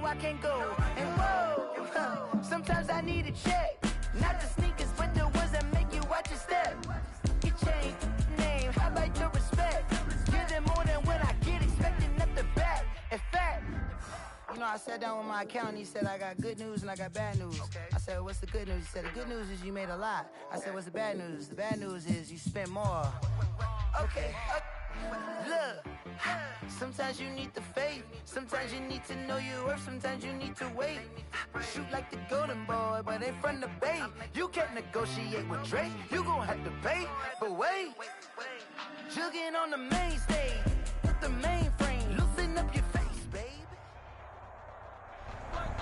I can't go. And whoa, sometimes I need a check. Not the sneakers, but the ones that make you watch your step. You change name, how about your respect? Give them more than what I get, expecting nothing back. In fact, you know, I sat down with my accountant. He said, I got good news and I got bad news. I said, what's the good news? He said, the good news is you made a lot. I said, what's the bad news? The bad news is you spent more. Okay. Look, sometimes you need the faith. Sometimes you need to know your worth. Sometimes you need to wait. Shoot like the golden boy, but in front of bait. You can't negotiate with Drake. You gon' have to pay. But wait, jugging on the main stage with the mainframe. Loosen up your face, baby.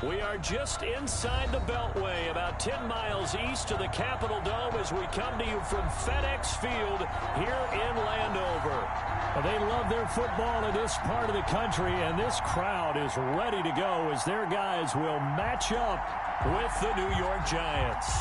We are just inside the Beltway, about 10 miles east of the Capitol Dome as we come to you from FedEx Field here in Landover. They love their football in this part of the country, and this crowd is ready to go as their guys will match up with the New York Giants.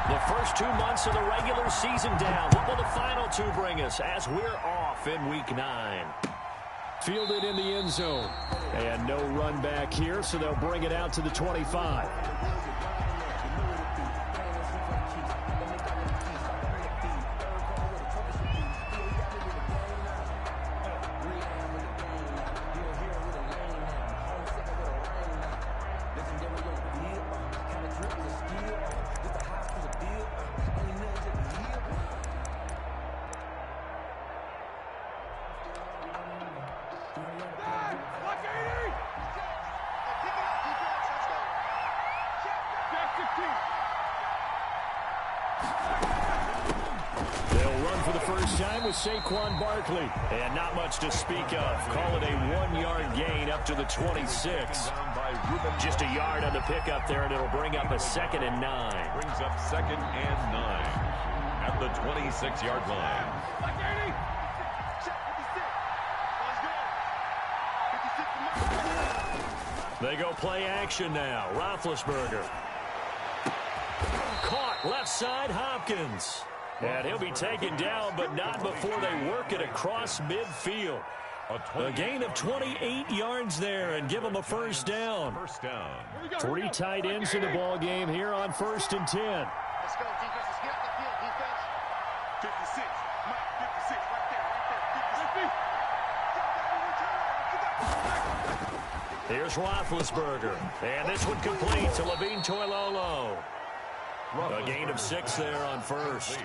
The first 2 months of the regular season down. What will the final two bring us as we're off in Week 9? Fielded in the end zone. And no run back here, so they'll bring it out to the 25. Saquon Barkley. And not much to speak of. Call it a 1-yard gain up to the 26. Just a yard on the pickup there, and it'll bring up a 2nd and 9. Brings up 2nd and 9 at the 26-yard line. They go play action now. Roethlisberger. Caught left side, Hopkins. And he'll be taken down, but not before they work it across midfield. A gain of 28 yards there and give them a first down. 3 tight ends in the ball game here on 1st and 10. Let's go, defense. Let's get off the field, defense. 56. Mike, 56. Right there. 56. Here's Roethlisberger. And this one complete to Levine Toilolo. A gain of 6 there on first.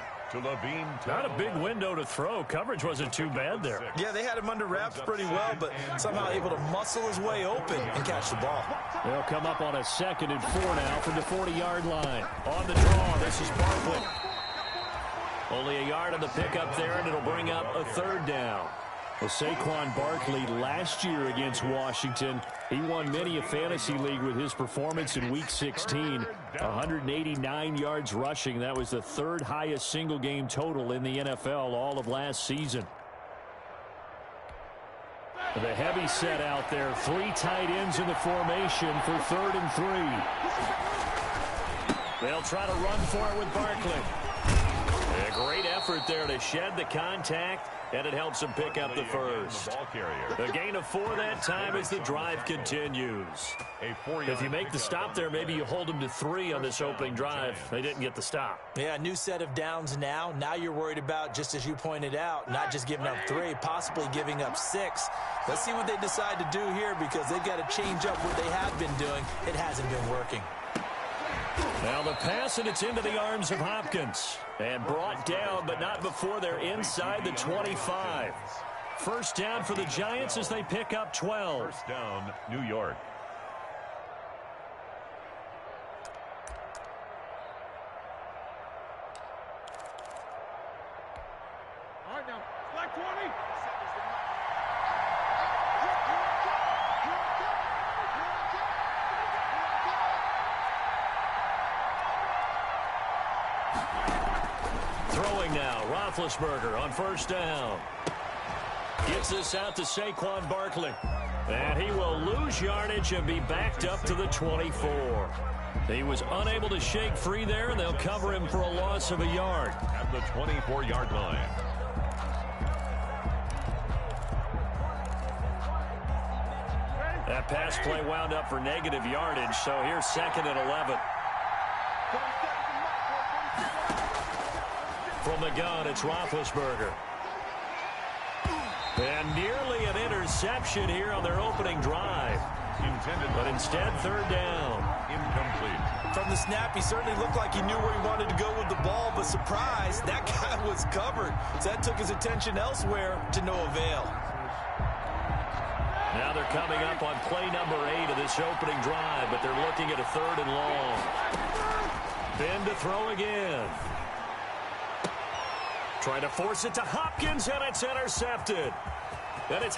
Not a big window to throw. Coverage wasn't too bad there. Yeah, they had him under wraps pretty well, but somehow able to muscle his way open and catch the ball. They'll come up on a 2nd and 4 now from the 40-yard line. On the draw, this is Barkley. Only a yard on the pickup there, and it'll bring up a 3rd down. Well, Saquon Barkley last year against Washington, he won many a fantasy league with his performance in Week 16. 189 yards rushing. That was the 3rd highest single game total in the NFL all of last season. The heavy set out there. 3 tight ends in the formation for 3rd and 3. They'll try to run for it with Barkley. A great effort there to shed the contact, and it helps him pick up the first. A gain of 4 that time as the drive continues. If you make the stop there, maybe you hold them to 3 on this opening drive. They didn't get the stop. Yeah, new set of downs now. Now you're worried about, just as you pointed out, not just giving up 3, possibly giving up 6. Let's see what they decide to do here, because they've got to change up what they have been doing. It hasn't been working. Now the pass, and it's into the arms of Hopkins. And brought down, but not before they're inside the 25. First down for the Giants as they pick up 12. First down, New York. All right, now, flag 20. Throwing now, Roethlisberger on first down. Gets this out to Saquon Barkley. And he will lose yardage and be backed up to the 24. He was unable to shake free there, and they'll cover him for a loss of a yard. At the 24-yard line. That pass play wound up for negative yardage, so here's 2nd and 11. From the gun, it's Roethlisberger. And nearly an interception here on their opening drive. But instead, 3rd down. Incomplete. From the snap, he certainly looked like he knew where he wanted to go with the ball, but surprise, that guy was covered. So that took his attention elsewhere to no avail. Now they're coming up on play number 8 of this opening drive, but they're looking at a 3rd and long. Ben to throw again. Trying to force it to Hopkins, and it's intercepted. And it's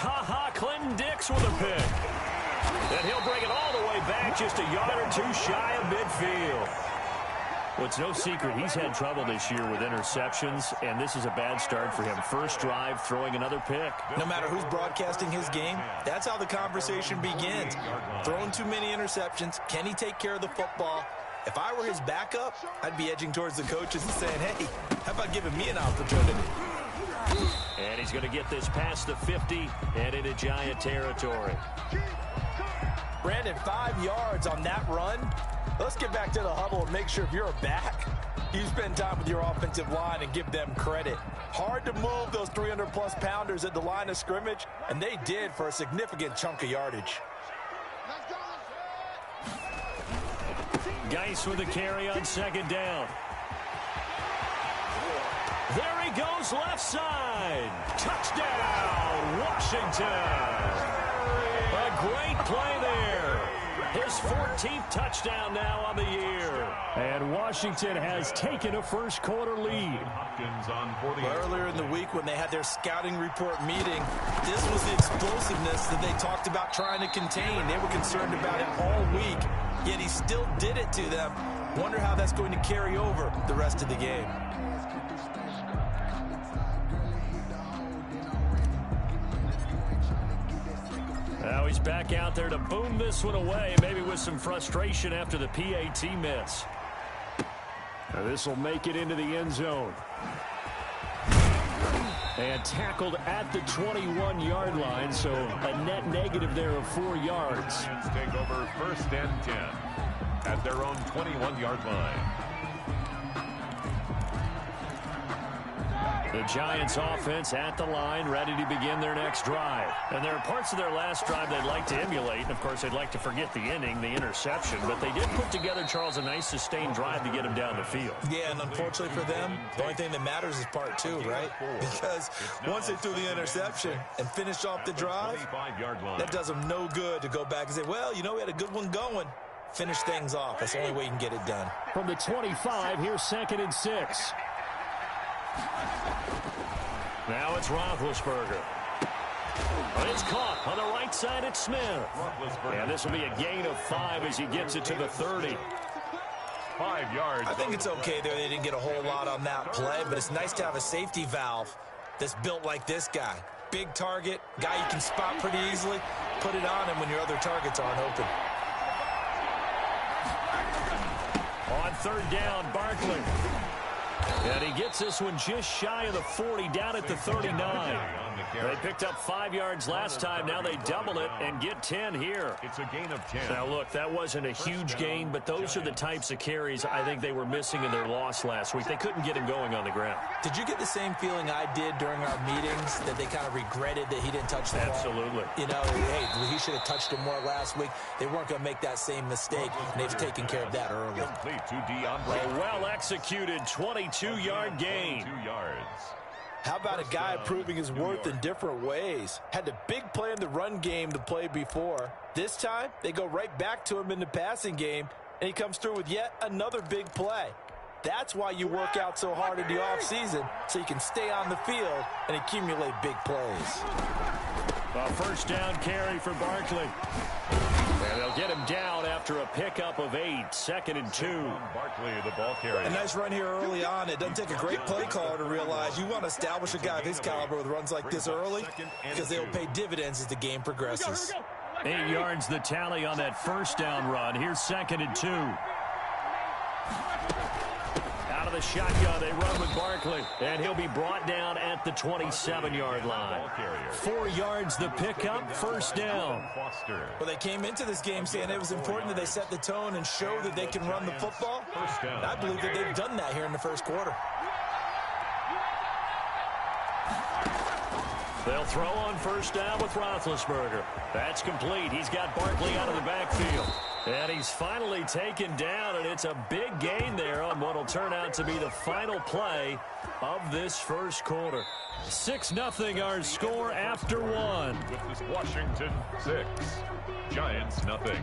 Clinton Dix with a pick. And he'll bring it all the way back, just a yard or 2 shy of midfield. Well, it's no secret he's had trouble this year with interceptions, and this is a bad start for him. First drive, throwing another pick. No matter who's broadcasting his game, that's how the conversation begins. Throwing too many interceptions. Can he take care of the football? If I were his backup, I'd be edging towards the coaches and saying, hey, how about giving me an opportunity? And he's going to get this past the 50 and into Giant territory. Brandon, 5 yards on that run. Let's get back to the huddle and make sure if you're a back, you spend time with your offensive line and give them credit. Hard to move those 300-plus pounders at the line of scrimmage, and they did for a significant chunk of yardage. Geis with a carry on 2nd down. There he goes, left side. Touchdown, Washington. A great play there. His 14th touchdown now on the year. And Washington has taken a first-quarter lead. Earlier in the week when they had their scouting report meeting, this was the explosiveness that they talked about trying to contain. They were concerned about it all week, yet he still did it to them. Wonder how that's going to carry over the rest of the game. Now he's back out there to boom this one away, maybe with some frustration after the PAT miss. Now this will make it into the end zone. And tackled at the 21-yard line, so a net negative there of 4 yards. Take over 1st and 10 at their own 21-yard line. The Giants offense at the line, ready to begin their next drive. And there are parts of their last drive they'd like to emulate. And, of course, they'd like to forget the inning, the interception. But they did put together, Charles, a nice sustained drive to get him down the field. Yeah, and unfortunately for them, the only thing that matters is part 2, right? Because once they threw the interception and finished off the drive, that does them no good to go back and say, well, you know, we had a good one going. Finish things off. That's the only way you can get it done. From the 25, here's 2nd and 6. Now it's Roethlisberger. It's caught on the right side at Smith. And this will be a gain of 5 as he gets it to the 30. 5 yards. I think it's okay there. They didn't get a whole lot on that play, but it's nice to have a safety valve that's built like this guy. Big target, guy you can spot pretty easily. Put it on him when your other targets aren't open. On 3rd down, Barkley. And he gets this one just shy of the 40, down at the 39. They picked up 5 yards last time. Now they double it and get 10 here. It's a gain of 10. Now, look, that wasn't a huge gain, but those are the types of carries I think they were missing in their loss last week. They couldn't get him going on the ground. Did you get the same feeling I did during our meetings, that they kind of regretted that he didn't touch the ball? Absolutely. You know, hey, he should have touched him more last week. They weren't going to make that same mistake, and they've taken care of that early. Complete to Dion. A well-executed 22-yard gain. 2 yards. How about a guy proving his worth in different ways? Had a big play in the run game the play before. This time, they go right back to him in the passing game, and he comes through with yet another big play. That's why you work out so hard in the offseason, so you can stay on the field and accumulate big plays. A 1st down carry for Barkley. And they'll get him down after a pickup of 8. 2nd and 2. Barkley, the ball carrier. A nice run here early on. It doesn't take a great play caller to realize you want to establish a guy of his caliber with runs like this early, because they'll pay dividends as the game progresses. 8 yards the tally on that 1st down run. Here's 2nd and 2. Out of the shotgun. They run with Barkley, and he'll be brought down at the 27-yard line. 4 yards the pickup, first down. Well, they came into this game saying it was important that they set the tone and show that they can run the football. I believe that they've done that here in the first quarter. They'll throw on first down with Roethlisberger. That's complete. He's got Barkley out of the backfield. And he's finally taken down, and it's a big gain there on what will turn out to be the final play of this first quarter. 6-0 our score after one. This is Washington 6, Giants nothing.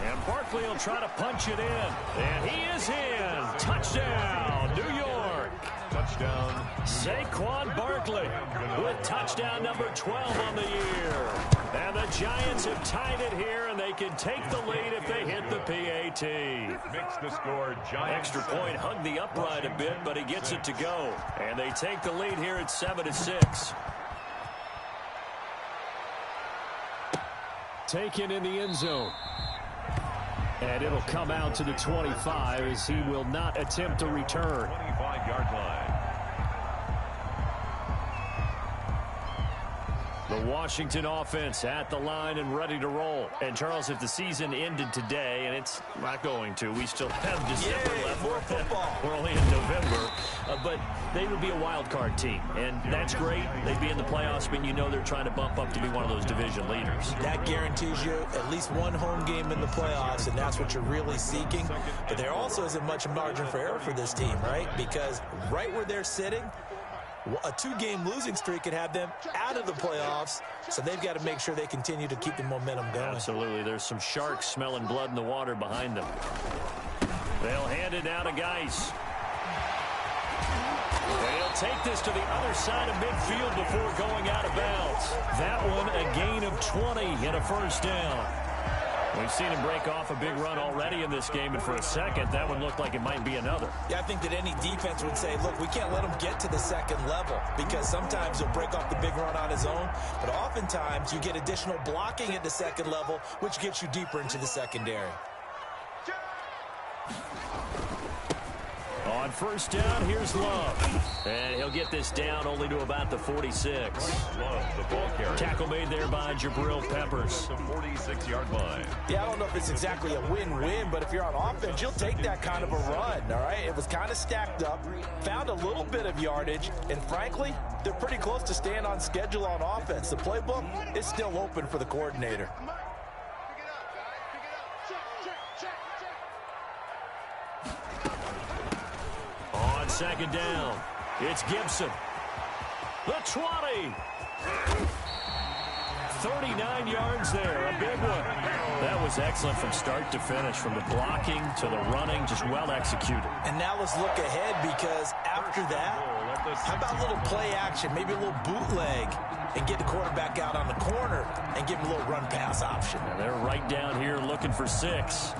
And Barkley will try to punch it in. And he is in. Touchdown, New York. Touchdown. Saquon Barkley with touchdown number 12 on the year. And the Giants have tied it here, and they can take the lead if they hit the PAT. Makes the score Giants. Extra point hugged the upright a bit, but he gets it to go. And they take the lead here at 7-6. Taken in the end zone. And it'll come out to the 25 as he will not attempt to return. 25-yard line. The Washington offense at the line and ready to roll. And, Charles, if the season ended today, and it's not going to, we still have December left. More football. We're only in November. But they would be a wild card team, and that's great. They'd be in the playoffs, but you know they're trying to bump up to be one of those division leaders. That guarantees you at least one home game in the playoffs, and that's what you're really seeking. But there also isn't much margin for error for this team, right? Because right where they're sitting, a 2-game losing streak could have them out of the playoffs, so they've got to make sure they continue to keep the momentum going. Absolutely. There's some sharks smelling blood in the water behind them. They'll hand it out to Geis. They'll take this to the other side of midfield before going out of bounds. That one a gain of 20 and a first down. We've seen him break off a big run already in this game, and for a second, that one looked like it might be another. Yeah, I think that any defense would say, look, we can't let him get to the second level, because sometimes he'll break off the big run on his own, but oftentimes you get additional blocking at the second level, which gets you deeper into the secondary. On first down, here's Love. And he'll get this down only to about the 46. Love, the ball carrier. Tackle made there by Jabril Peppers. The 46-yard line. Yeah, I don't know if it's exactly a win-win, but if you're on offense, you'll take that kind of a run, all right? It was kind of stacked up, found a little bit of yardage, and frankly, they're pretty close to staying on schedule on offense. The playbook is still open for the coordinator. On second down, it's Gibson. The 20. 39 yards there, a big one. That was excellent from start to finish, from the blocking to the running, just well executed. And now let's look ahead, because after that, how about a little play action, maybe a little bootleg, and get the quarterback out on the corner and give him a little run pass option. And they're right down here looking for 6.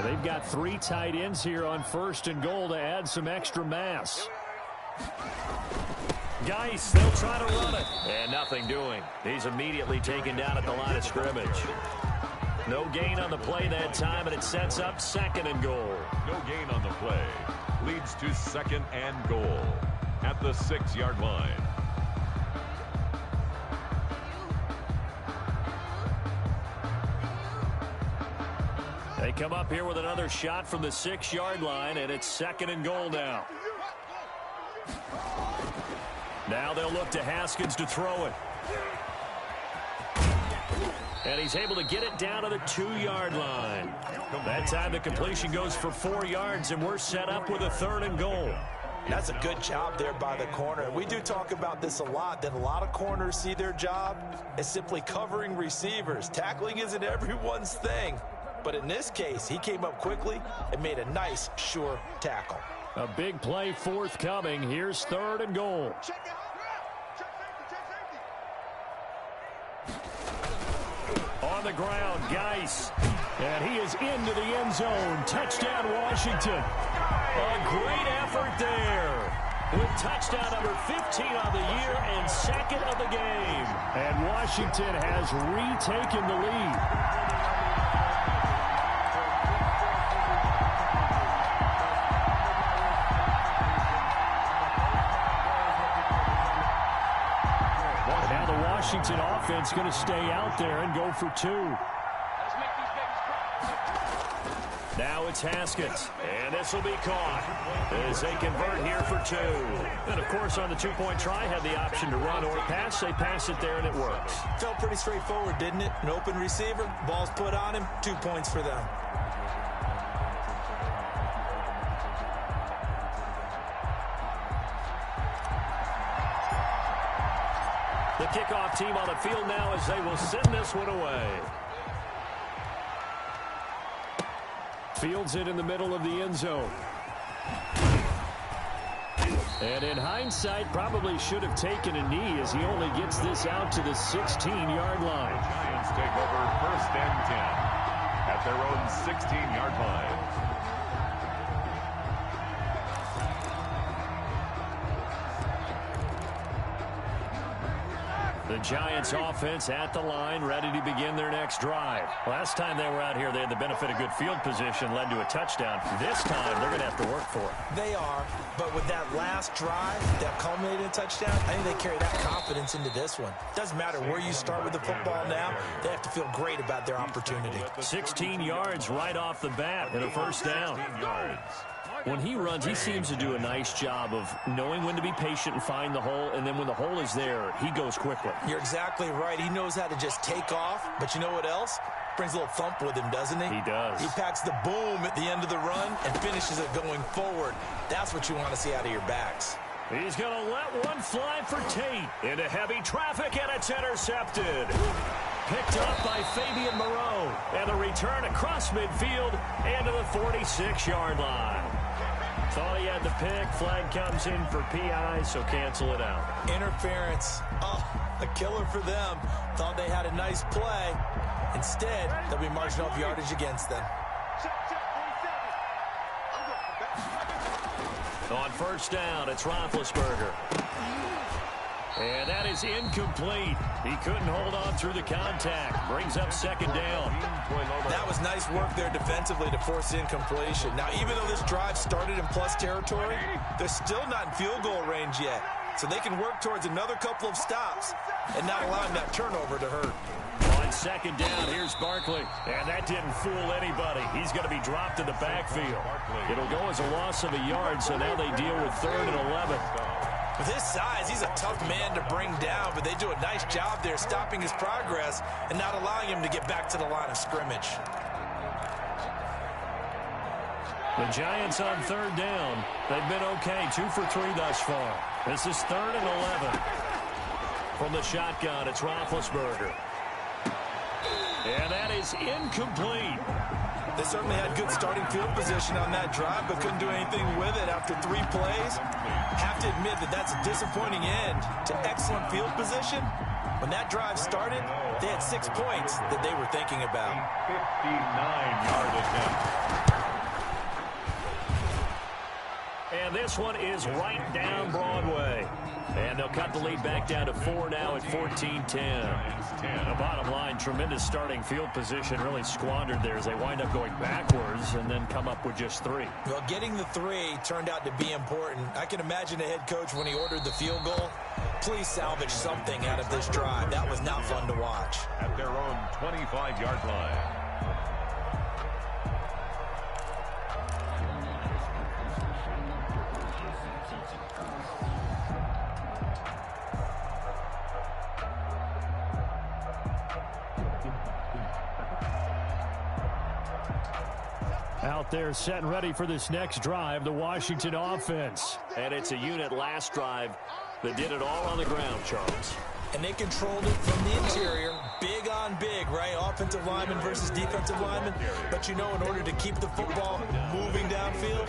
They've got 3 tight ends here on first and goal to add some extra mass. Geis, they'll try to run it. And nothing doing. He's immediately taken down at the line of scrimmage. No gain on the play that time, and it sets up second and goal. No gain on the play. Leads to second and goal at the 6-yard line. They come up here with another shot from the 6-yard line, and it's second and goal now. Now they'll look to Haskins to throw it. And he's able to get it down to the 2-yard line. That time the completion goes for 4 yards, and we're set up with a third and goal. That's a good job there by the corner. We do talk about this a lot, that a lot of corners see their job as simply covering receivers. Tackling isn't everyone's thing. But in this case, he came up quickly and made a nice, sure tackle. A big play forthcoming. Here's 3rd and goal. On the ground, Geis. And he is into the end zone. Touchdown, Washington. A great effort there. With touchdown number 15 on the year and 2nd of the game. And Washington has retaken the lead. Washington offense going to stay out there and go for 2. Now it's Haskins, and this will be caught as they convert here for 2. And, of course, on the 2-point try, had the option to run or pass. They pass it there, and it works. Felt pretty straightforward, didn't it? An open receiver, ball's put on him, 2 points for them. The kickoff team on the field now as they will send this one away. Fields it in the middle of the end zone. And in hindsight, probably should have taken a knee as he only gets this out to the 16-yard line. The Giants take over 1st and 10 at their own 16-yard line. The Giants offense at the line, ready to begin their next drive. Last time they were out here, they had the benefit of good field position, led to a touchdown. This time, they're going to have to work for it. They are, but with that last drive that culminated in a touchdown, I think they carry that confidence into this one. Doesn't matter where you start with the football now, they have to feel great about their opportunity. 16 yards right off the bat and a 1st down. When he runs, he seems to do a nice job of knowing when to be patient and find the hole, and then when the hole is there, he goes quickly. You're exactly right. He knows how to just take off, but you know what else? Brings a little thump with him, doesn't he? He does. He packs the boom at the end of the run and finishes it going forward. That's what you want to see out of your backs. He's going to let one fly for Tate. Into heavy traffic, and it's intercepted. Picked up by Fabian Moreau. And the return across midfield and to the 46-yard line. Thought he had the pick. Flag comes in for PI, so cancel it out. Interference. Oh, a killer for them. Thought they had a nice play. Instead, there'll be marginal yardage against them. On 1st down, it's Roethlisberger. And that is incomplete. He couldn't hold on through the contact. Brings up 2nd down. That was nice work there defensively to force incompletion. Now, even though this drive started in plus territory, they're still not in field goal range yet. So they can work towards another couple of stops and not allowing that turnover to hurt. On 2nd down, here's Barkley. And that didn't fool anybody. He's going to be dropped in the backfield. It'll go as a loss of a yard, so now they deal with 3rd and 11. With his size, he's a tough man to bring down, but they do a nice job there stopping his progress and not allowing him to get back to the line of scrimmage. The Giants on 3rd down. They've been okay, 2 for 3 thus far. This is 3rd and 11. From the shotgun, it's Roethlisberger. And that is incomplete. They certainly had good starting field position on that drive, but couldn't do anything with it after 3 plays. Have to admit that that's a disappointing end to excellent field position. When that drive started, they had 6 points that they were thinking about. 59-yard attempt. And this one is right down Broadway. And they'll cut the lead back down to 4 now at 14-10. The bottom line, tremendous starting field position, really squandered there as they wind up going backwards and then come up with just 3. Well, getting the 3 turned out to be important. I can imagine the head coach when he ordered the field goal. Please salvage something out of this drive. That was not fun to watch. At their own 25-yard line. Out there set and ready for this next drive, the Washington offense. And it's a unit last drive that did it all on the ground, Charles. And they controlled it from the interior, big on big, right? Offensive lineman versus defensive lineman. But you know, in order to keep the football moving downfield,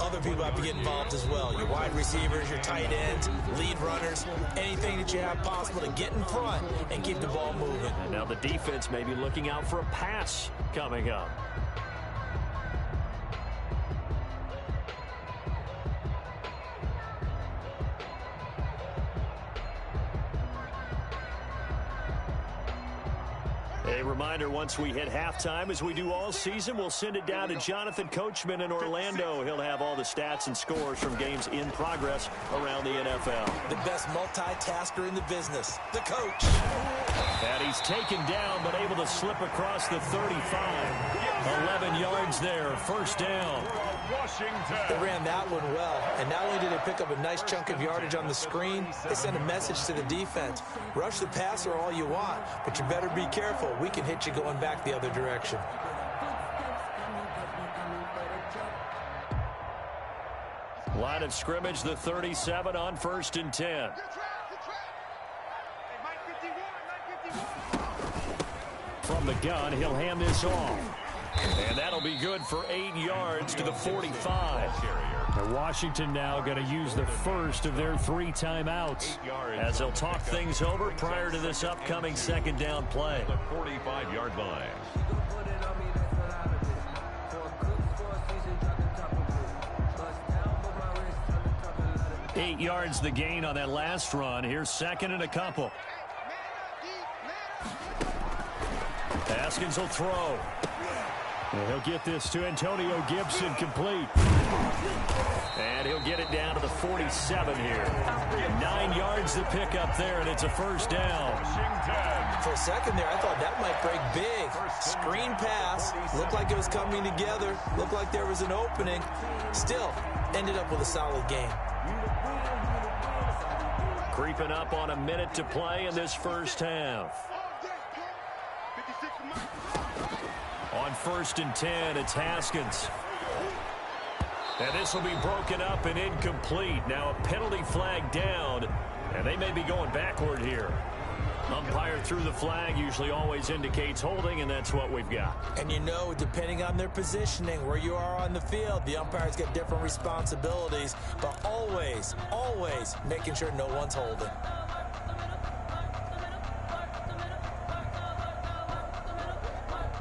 other people have to get involved as well. Your wide receivers, your tight ends, lead runners, anything that you have possible to get in front and keep the ball moving. And now the defense may be looking out for a pass coming up. A reminder, once we hit halftime, as we do all season, we'll send it down to Jonathan Coachman in Orlando. He'll have all the stats and scores from games in progress around the NFL. The best multitasker in the business, the coach. And he's taken down, but able to slip across the 35. 11 yards there, first down. They ran that one well, and not only did they pick up a nice chunk of yardage on the screen, they sent a message to the defense. Rush the passer all you want, but you better be careful. We can hit you going back the other direction. Line of scrimmage, the 37 on 1st and 10. From the gun, he'll hand this off. And that'll be good for 8 yards to the 45. And Washington now going to use the first of their 3 timeouts as they'll talk things over prior to this upcoming second down play. The 45-yard line. Eight yards the gain on that last run. Here's second and a couple. Haskins will throw. And he'll get this to Antonio Gibson, complete. And he'll get it down to the 47 here. 9 yards to pick up there, and it's a first down. For a second there, I thought that might break big. Screen pass. Looked like it was coming together. Looked like there was an opening. Still, ended up with a solid game. Creeping up on a minute to play in this first half. On 1st and 10, it's Haskins. And this will be broken up and incomplete. Now a penalty flag down, and they may be going backward here. Umpire threw the flag, usually always indicates holding, and that's what we've got. And you know, depending on their positioning, where you are on the field, the umpires get different responsibilities, but always, always making sure no one's holding.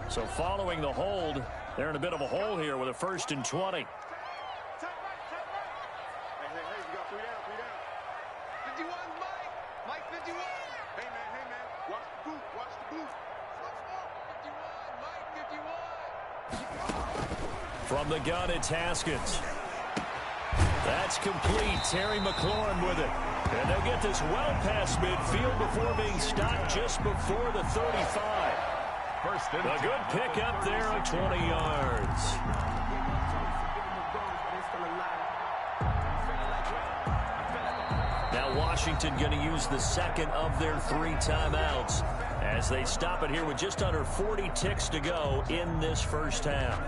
So following the hold, they're in a bit of a hole here with a 1st and 20. From the gun, it's Haskins. That's complete. Terry McLaurin with it. And they'll get this well past midfield before being stopped just before the 35. A good pick up there of 20 yards. Now Washington going to use the second of their 3 timeouts as they stop it here with just under 40 ticks to go in this first half.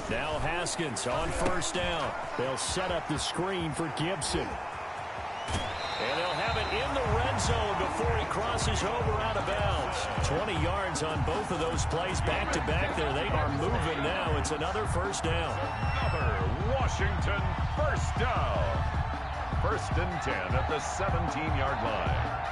Now Haskins on 1st down. They'll set up the screen for Gibson. And they'll have it in the red zone before he crosses over out of bounds. 20 yards on both of those plays back-to-back there. They are moving now. It's another first down. Another Washington first down. 1st and 10 at the 17-yard line.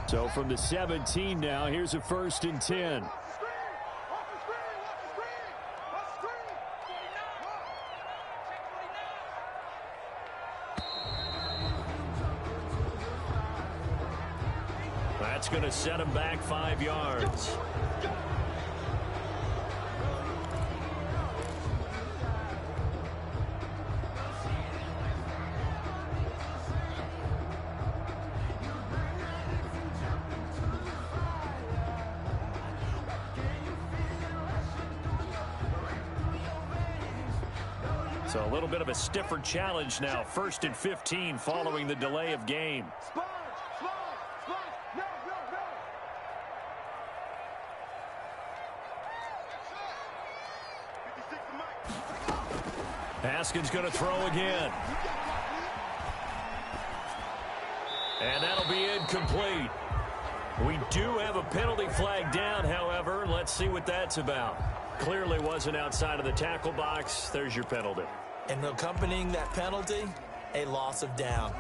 So from the 17 now, here's a 1st and 10. That's going to set him back 5 yards. So a little bit of a stiffer challenge now. 1st and 15 following the delay of game. Haskins going to throw again. And that'll be incomplete. We do have a penalty flag down, however. Let's see what that's about. Clearly wasn't outside of the tackle box. There's your penalty. And accompanying that penalty, a loss of down.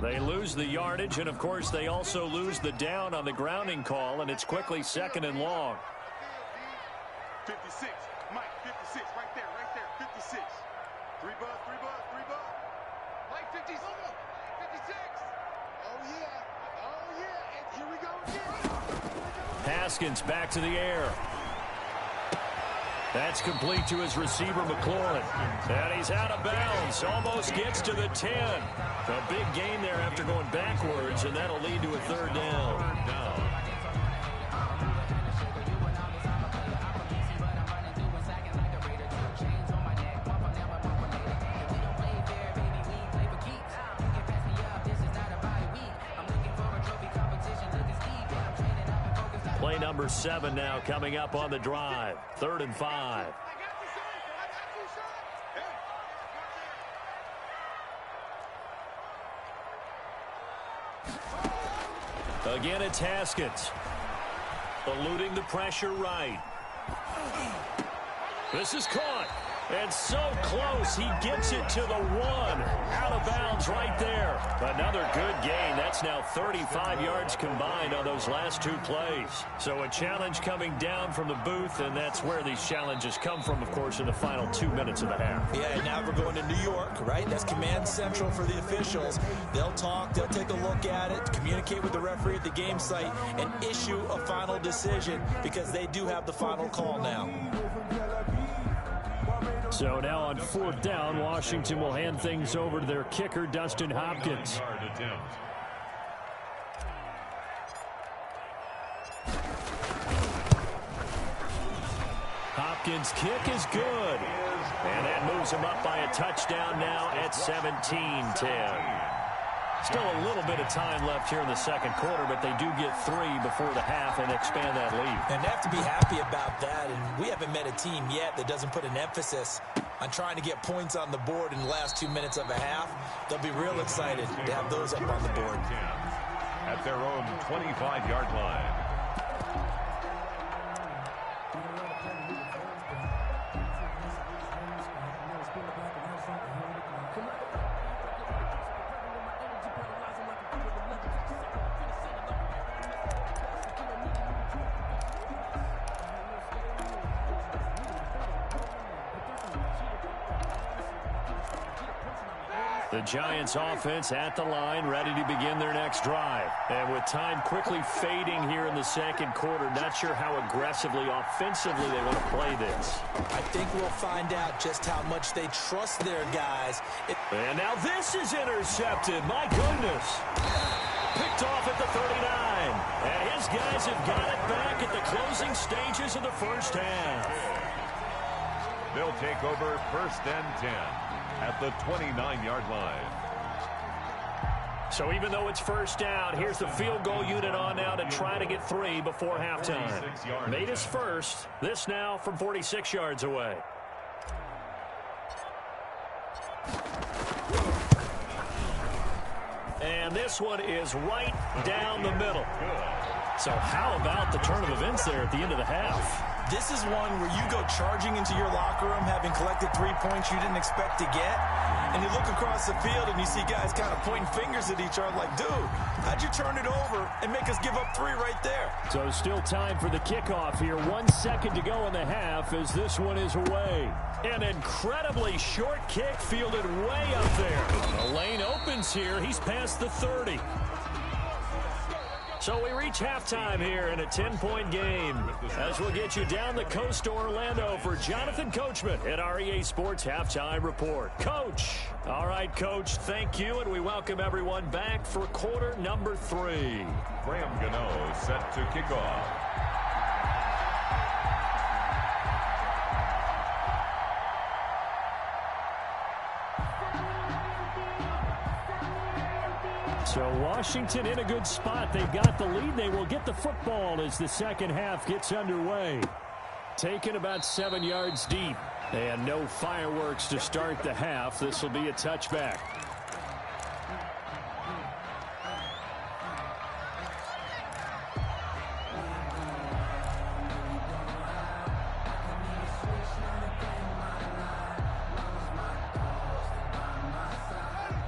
They lose the yardage, and of course they also lose the down on the grounding call, and it's quickly 2nd and long. 56, Mike, 56, right there, 56. 3 bud. Mike, 56. 56. Oh yeah, and here we go again. Haskins back to the air. That's complete to his receiver, McLaurin. And he's out of bounds. Almost gets to the 10. A big gain there after going backwards, and that'll lead to a 3rd down. Play number 7 now coming up on the drive. 3rd and 5. Again, it's Haskins. Eluding the pressure right. This is caught. And so close, he gets it to the 1. Out of bounds right there. Another good gain. That's now 35 yards combined on those last 2 plays. So a challenge coming down from the booth, and that's where these challenges come from, of course, in the final 2 minutes of the half. Yeah, and now we're going to New York, right? That's command central for the officials. They'll talk, they'll take a look at it, communicate with the referee at the game site, and issue a final decision because they do have the final call now. So now on 4th down, Washington will hand things over to their kicker, Dustin Hopkins. Hopkins' kick is good. And that moves him up by a touchdown now at 17-10. Still a little bit of time left here in the 2nd quarter, but they do get 3 before the half and expand that lead. And they have to be happy about that, and we haven't met a team yet that doesn't put an emphasis on trying to get points on the board in the last 2 minutes of a half. They'll be real excited to have those up on the board. At their own 25-yard line. The Giants offense at the line, ready to begin their next drive. And with time quickly fading here in the 2nd quarter, not sure how aggressively, offensively they want to play this. I think we'll find out just how much they trust their guys. And now this is intercepted. My goodness. Picked off at the 39. And his guys have got it back at the closing stages of the 1st half. They'll take over 1st and 10. At the 29-yard line. So even though it's 1st down, here's the field goal unit on now to try to get 3 before halftime. Made his first. This now from 46 yards away. And this one is right down the middle. So how about the turn of events there at the end of the half? This is one where you go charging into your locker room having collected 3 points you didn't expect to get, and you look across the field and you see guys kind of pointing fingers at each other like, dude, how'd you turn it over and make us give up 3 right there? So still time for the kickoff here. 1 second to go in the half as this one is away. An incredibly short kick fielded way up there. The lane opens here. He's past the 30. So we reach halftime here in a 10-point game. As we'll get you down the coast to Orlando for Jonathan Coachman at our EA Sports Halftime Report. Coach. All right, Coach, thank you, and we welcome everyone back for quarter number 3. Graham Gano set to kick off. So Washington in a good spot. They've got the lead. They will get the football as the second half gets underway. Taken about 7 yards deep. And no fireworks to start the half. This will be a touchback.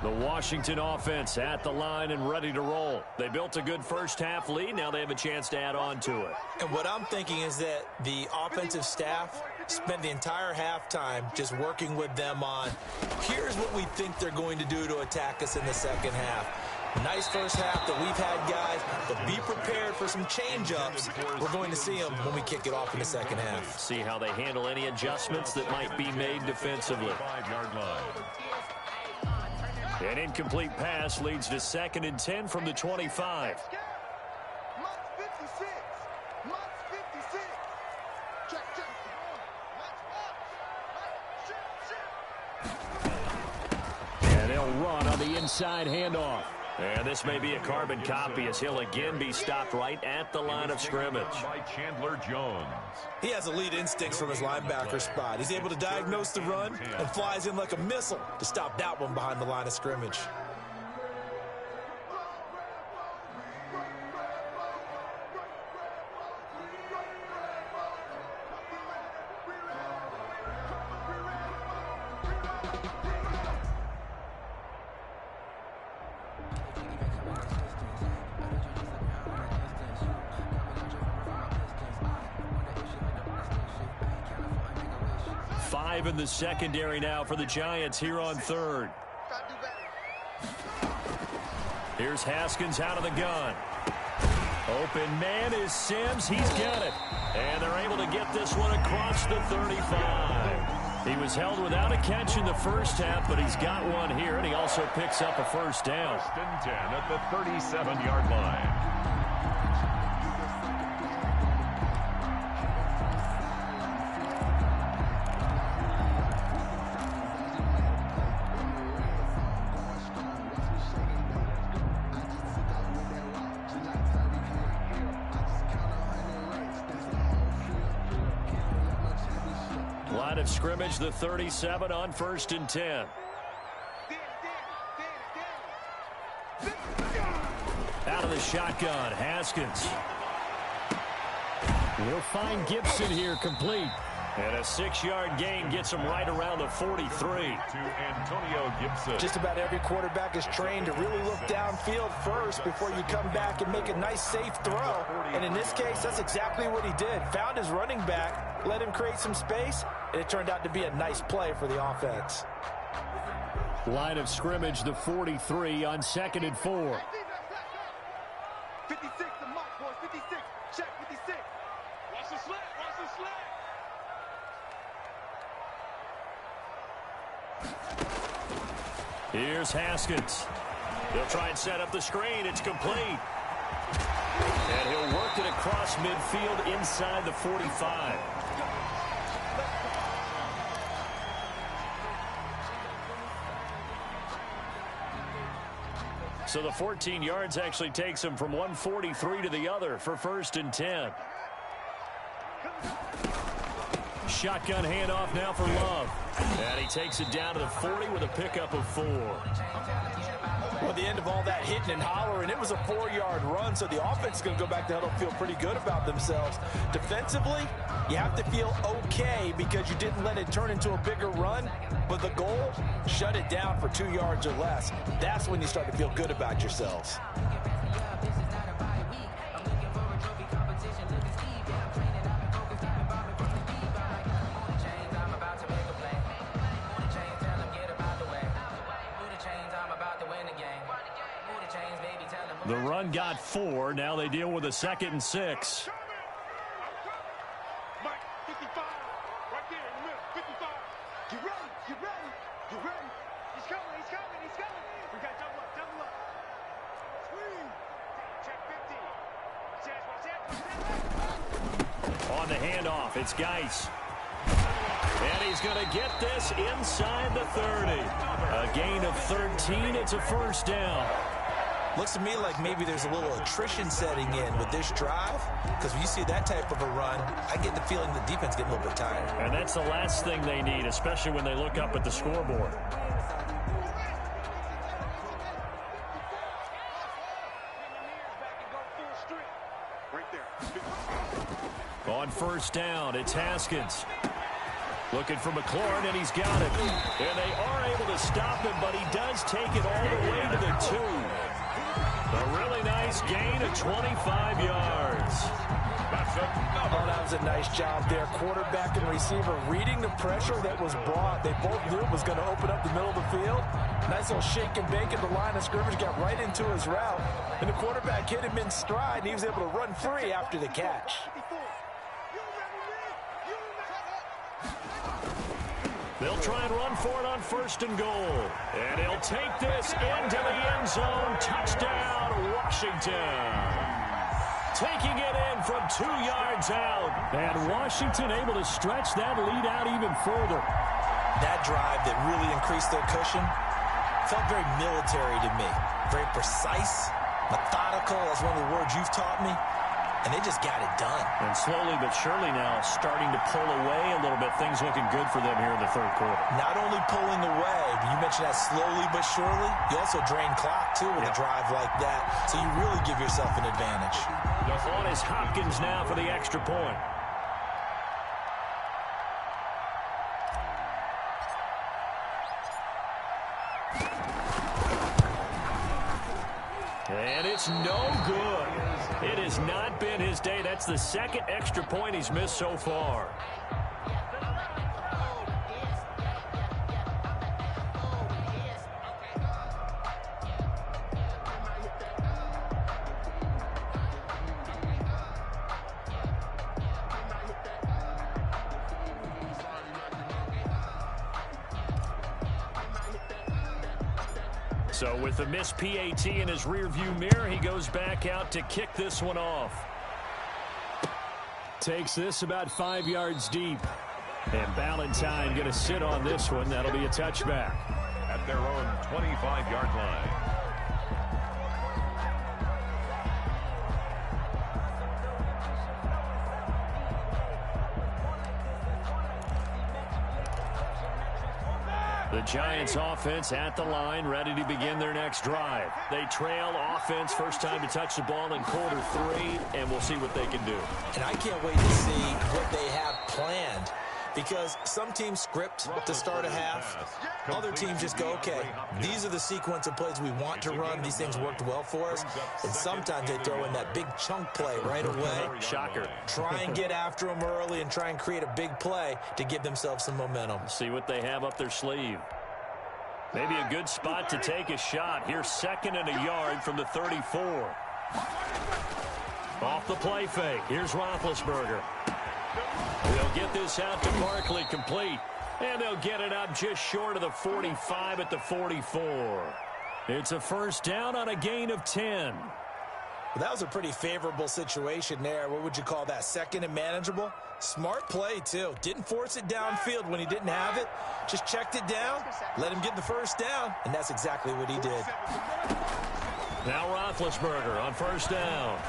The Washington offense at the line and ready to roll. They built a good first half lead. Now they have a chance to add on to it. And what I'm thinking is that the offensive staff spent the entire halftime just working with them on, here's what we think they're going to do to attack us in the second half. Nice first half that we've had, guys, but be prepared for some change-ups. We're going to see them when we kick it off in the second half. See how they handle any adjustments that might be made defensively. 5-yard line. An incomplete pass leads to 2nd and 10 from the 25. And they'll run on the inside handoff. And this may be a carbon copy as he'll again be stopped right at the line of scrimmage. By Chandler Jones. He has elite instincts from his linebacker spot. He's able to diagnose the run and flies in like a missile to stop that one behind the line of scrimmage. In the secondary now for the Giants here on 3rd. Here's Haskins out of the gun. Open man is Sims. He's got it. And they're able to get this one across the 35. He was held without a catch in the first half, but he's got one here, and he also picks up a first down. 1st and 10 at the 37-yard line. Line of scrimmage, the 37 on 1st and 10. Out of the shotgun, Haskins. We'll find Gibson here complete. And a 6-yard gain gets him right around the 43. To Antonio Gibson. Just about every quarterback is trained to really look downfield first before you come back and make a nice, safe throw. And in this case, that's exactly what he did. Found his running back, let him create some space, and it turned out to be a nice play for the offense. Line of scrimmage, the 43 on 2nd and 4. 56, the mark, boys. 56. Check 56. Watch the slant. Watch the slant. Here's Haskins. He'll try and set up the screen. It's complete. And he'll work it across midfield inside the 45. So the 14 yards actually takes him from 143 to the other for 1st and 10. shotgun handoff now for Love. And he takes it down to the 40 with a pickup of 4. Well, at the end of all that hitting and hollering, it was a 4-yard run, so the offense is going to go back to huddle, feel pretty good about themselves. Defensively, you have to feel okay because you didn't let it turn into a bigger run, but the goal, shut it down for 2 yards or less. That's when you start to feel good about yourselves. The run got 4. Now they deal with a 2nd and 6. Mike, 55. Right there in the middle. 55. Get ready. Get ready. Get ready. He's coming. He's coming. He's coming. We got double up. Double up. Screen. Check 50. On the handoff, it's Geis. And he's going to get this inside the 30. A gain of 13. It's a first down. Looks to me like maybe there's a little attrition setting in with this drive, because when you see that type of a run, I get the feeling the defense getting a little bit tired. And that's the last thing they need, especially when they look up at the scoreboard. On first down, it's Haskins. Looking for McLaurin, and he's got it. And they are able to stop him, but he does take it all the way to the 2. A really nice gain of 25 yards. Oh, that was a nice job there. Quarterback and receiver reading the pressure that was brought. They both knew it was going to open up the middle of the field. Nice little shake and bake at the line of scrimmage, got right into his route. And the quarterback hit him in stride, and he was able to run free after the catch. They'll try and run for it on 1st and goal. And he'll take this into the end zone. Touchdown, Washington. Taking it in from 2 yards out. And Washington able to stretch that lead out even further. That drive that really increased their cushion felt very military to me. Very precise, methodical, that's one of the words you've taught me. And they just got it done. And slowly but surely now starting to pull away a little bit. Things looking good for them here in the 3rd quarter. Not only pulling away, but you mentioned that slowly but surely. You also drain clock, too, with a drive like that. So you really give yourself an advantage. On is Hopkins now for the extra point. And it's no good. It has not been his day. That's the 2nd extra point he's missed so far. So with the missed PAT in his rearview mirror, he goes back out to kick this one off. Takes this about 5 yards deep. And Ballantyne going to sit on this one. That'll be a touchback. At their own 25-yard line. The Giants offense at the line, ready to begin their next drive. They trail offense, first time to touch the ball in quarter 3, and we'll see what they can do. And I can't wait to see what they have planned, because some teams script to start a half. Other teams just go, okay, these are the sequence of plays we want to run. These things worked well for us. And sometimes they throw in that big chunk play right away. Shocker. Try and get after them early and try and create a big play to give themselves some momentum. See what they have up their sleeve. Maybe a good spot to take a shot. Here's 2nd and a yard from the 34. Off the play fake. Here's Roethlisberger. They'll get this out to Barkley, complete. And they'll get it up just short of the 45 at the 44. It's a first down on a gain of 10. Well, that was a pretty favorable situation there. What would you call that? 2nd and manageable? Smart play, too. Didn't force it downfield when he didn't have it. Just checked it down, let him get the first down, and that's exactly what he did. Now Roethlisberger on first down.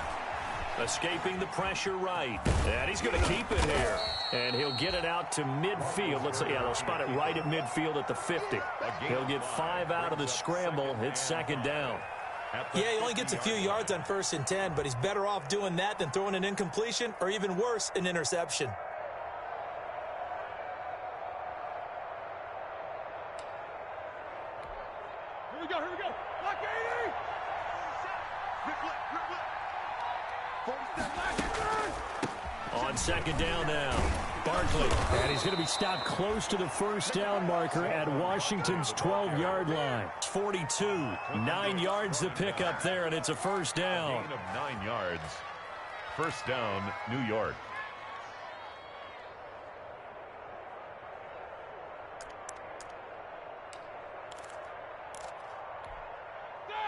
Escaping the pressure right. And he's going to keep it here. And he'll get it out to midfield. Let's say, yeah, they'll spot it right at midfield at the 50. He'll get 5 out of the scramble. It's second down. Yeah, he only gets a few yards on 1st and 10, but he's better off doing that than throwing an incompletion or even worse, an interception. Here we go, here we go. Block 80! On second down now, Barkley. And he's going to be stopped close to the first down marker at Washington's 12-yard line. 42, 9 yards to pick up there, and it's a first down. Gain of 9 yards. First down, New York.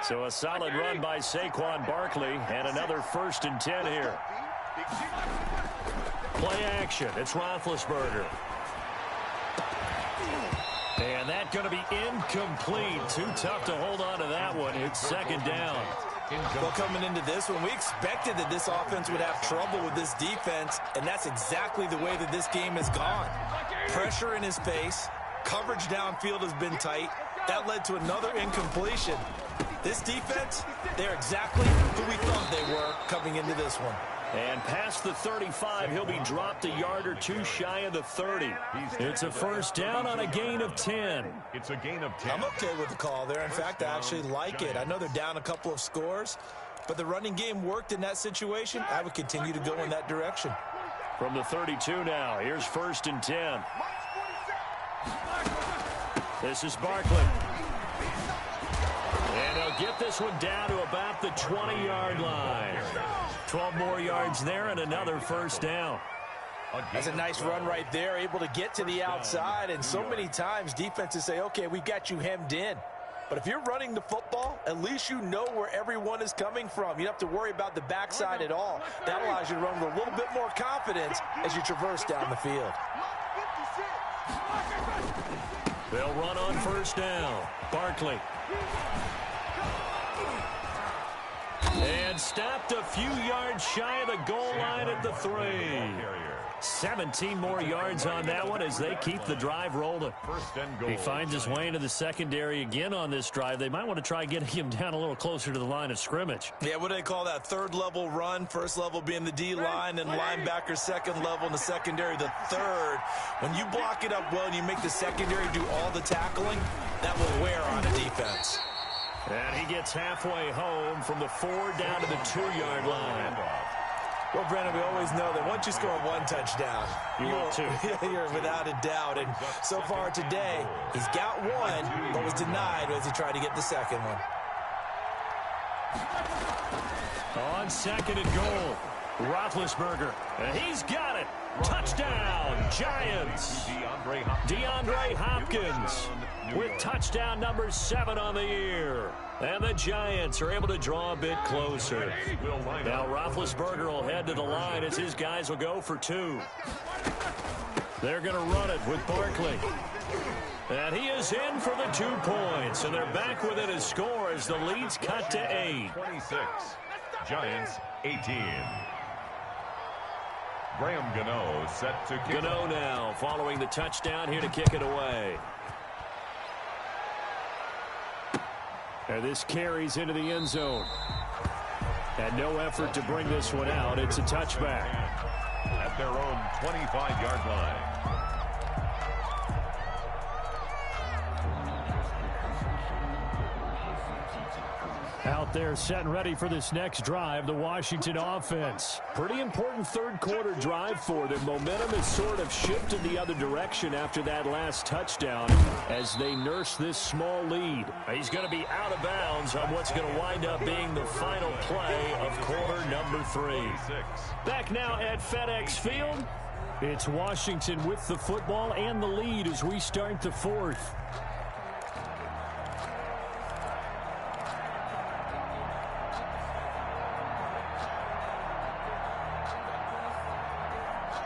So a solid run by Saquon Barkley, and another 1st and 10 here. Play action. It's Roethlisberger. And that's going to be incomplete. Too tough to hold on to that one. It's second down. Well, coming into this one, we expected that this offense would have trouble with this defense, and that's exactly the way that this game has gone. Pressure in his face. Coverage downfield has been tight. That led to another incompletion. This defense, they're exactly who we thought they were coming into this one. And past the 35, he'll be dropped a yard or two shy of the 30. It's a first down on a gain of 10. It's a gain of 10. I'm okay with the call there. In fact, I actually like it. I know they're down a couple of scores, but the running game worked in that situation. I would continue to go in that direction. From the 32 now, here's 1st and 10. This is Barkley. And he'll get this one down to about the 20-yard line. 12 more yards there and another first down. That's a nice run right there, able to get to the outside. And so many times defenses say, okay, we've got you hemmed in. But if you're running the football, at least you know where everyone is coming from. You don't have to worry about the backside at all. That allows you to run with a little bit more confidence as you traverse down the field. They'll run on first down. Barkley. And stopped a few yards shy of the goal line at the 3. 17 more yards on that one as they keep the drive rolling. He finds his way into the secondary again on this drive. They might want to try getting him down a little closer to the line of scrimmage. Yeah, what do they call that? 3rd level run. 1st level being the D-line, and linebacker 2nd level, and the secondary the 3rd. When you block it up well and you make the secondary do all the tackling, that will wear on a defense. And he gets halfway home from the 4 down to the 2-yard line. Well, Brandon, we always know that once you score 1 touchdown, you're without a doubt. And so far today, he's got 1, but was denied as he tried to get the 2nd one. On 2nd and goal, Roethlisberger. And he's got it. Touchdown, Giants. DeAndre Hopkins with touchdown number 7 on the year. And the Giants are able to draw a bit closer. Now Roethlisberger will head to the line as his guys will go for 2. They're going to run it with Barkley. And he is in for the 2 points. And they're back within a score as the lead's cut to 8. 26. Giants 18. Graham Gano set to kick. Gano now following the touchdown here to kick it away. And this carries into the end zone. And no effort to bring this one out. It's a touchback. At their own 25-yard line. Out there set and ready for this next drive, the Washington offense. Pretty important 3rd quarter drive for them. Momentum has sort of shifted the other direction after that last touchdown as they nurse this small lead. He's going to be out of bounds on what's going to wind up being the final play of quarter number 3. Back now at FedEx Field, it's Washington with the football and the lead as we start the 4th.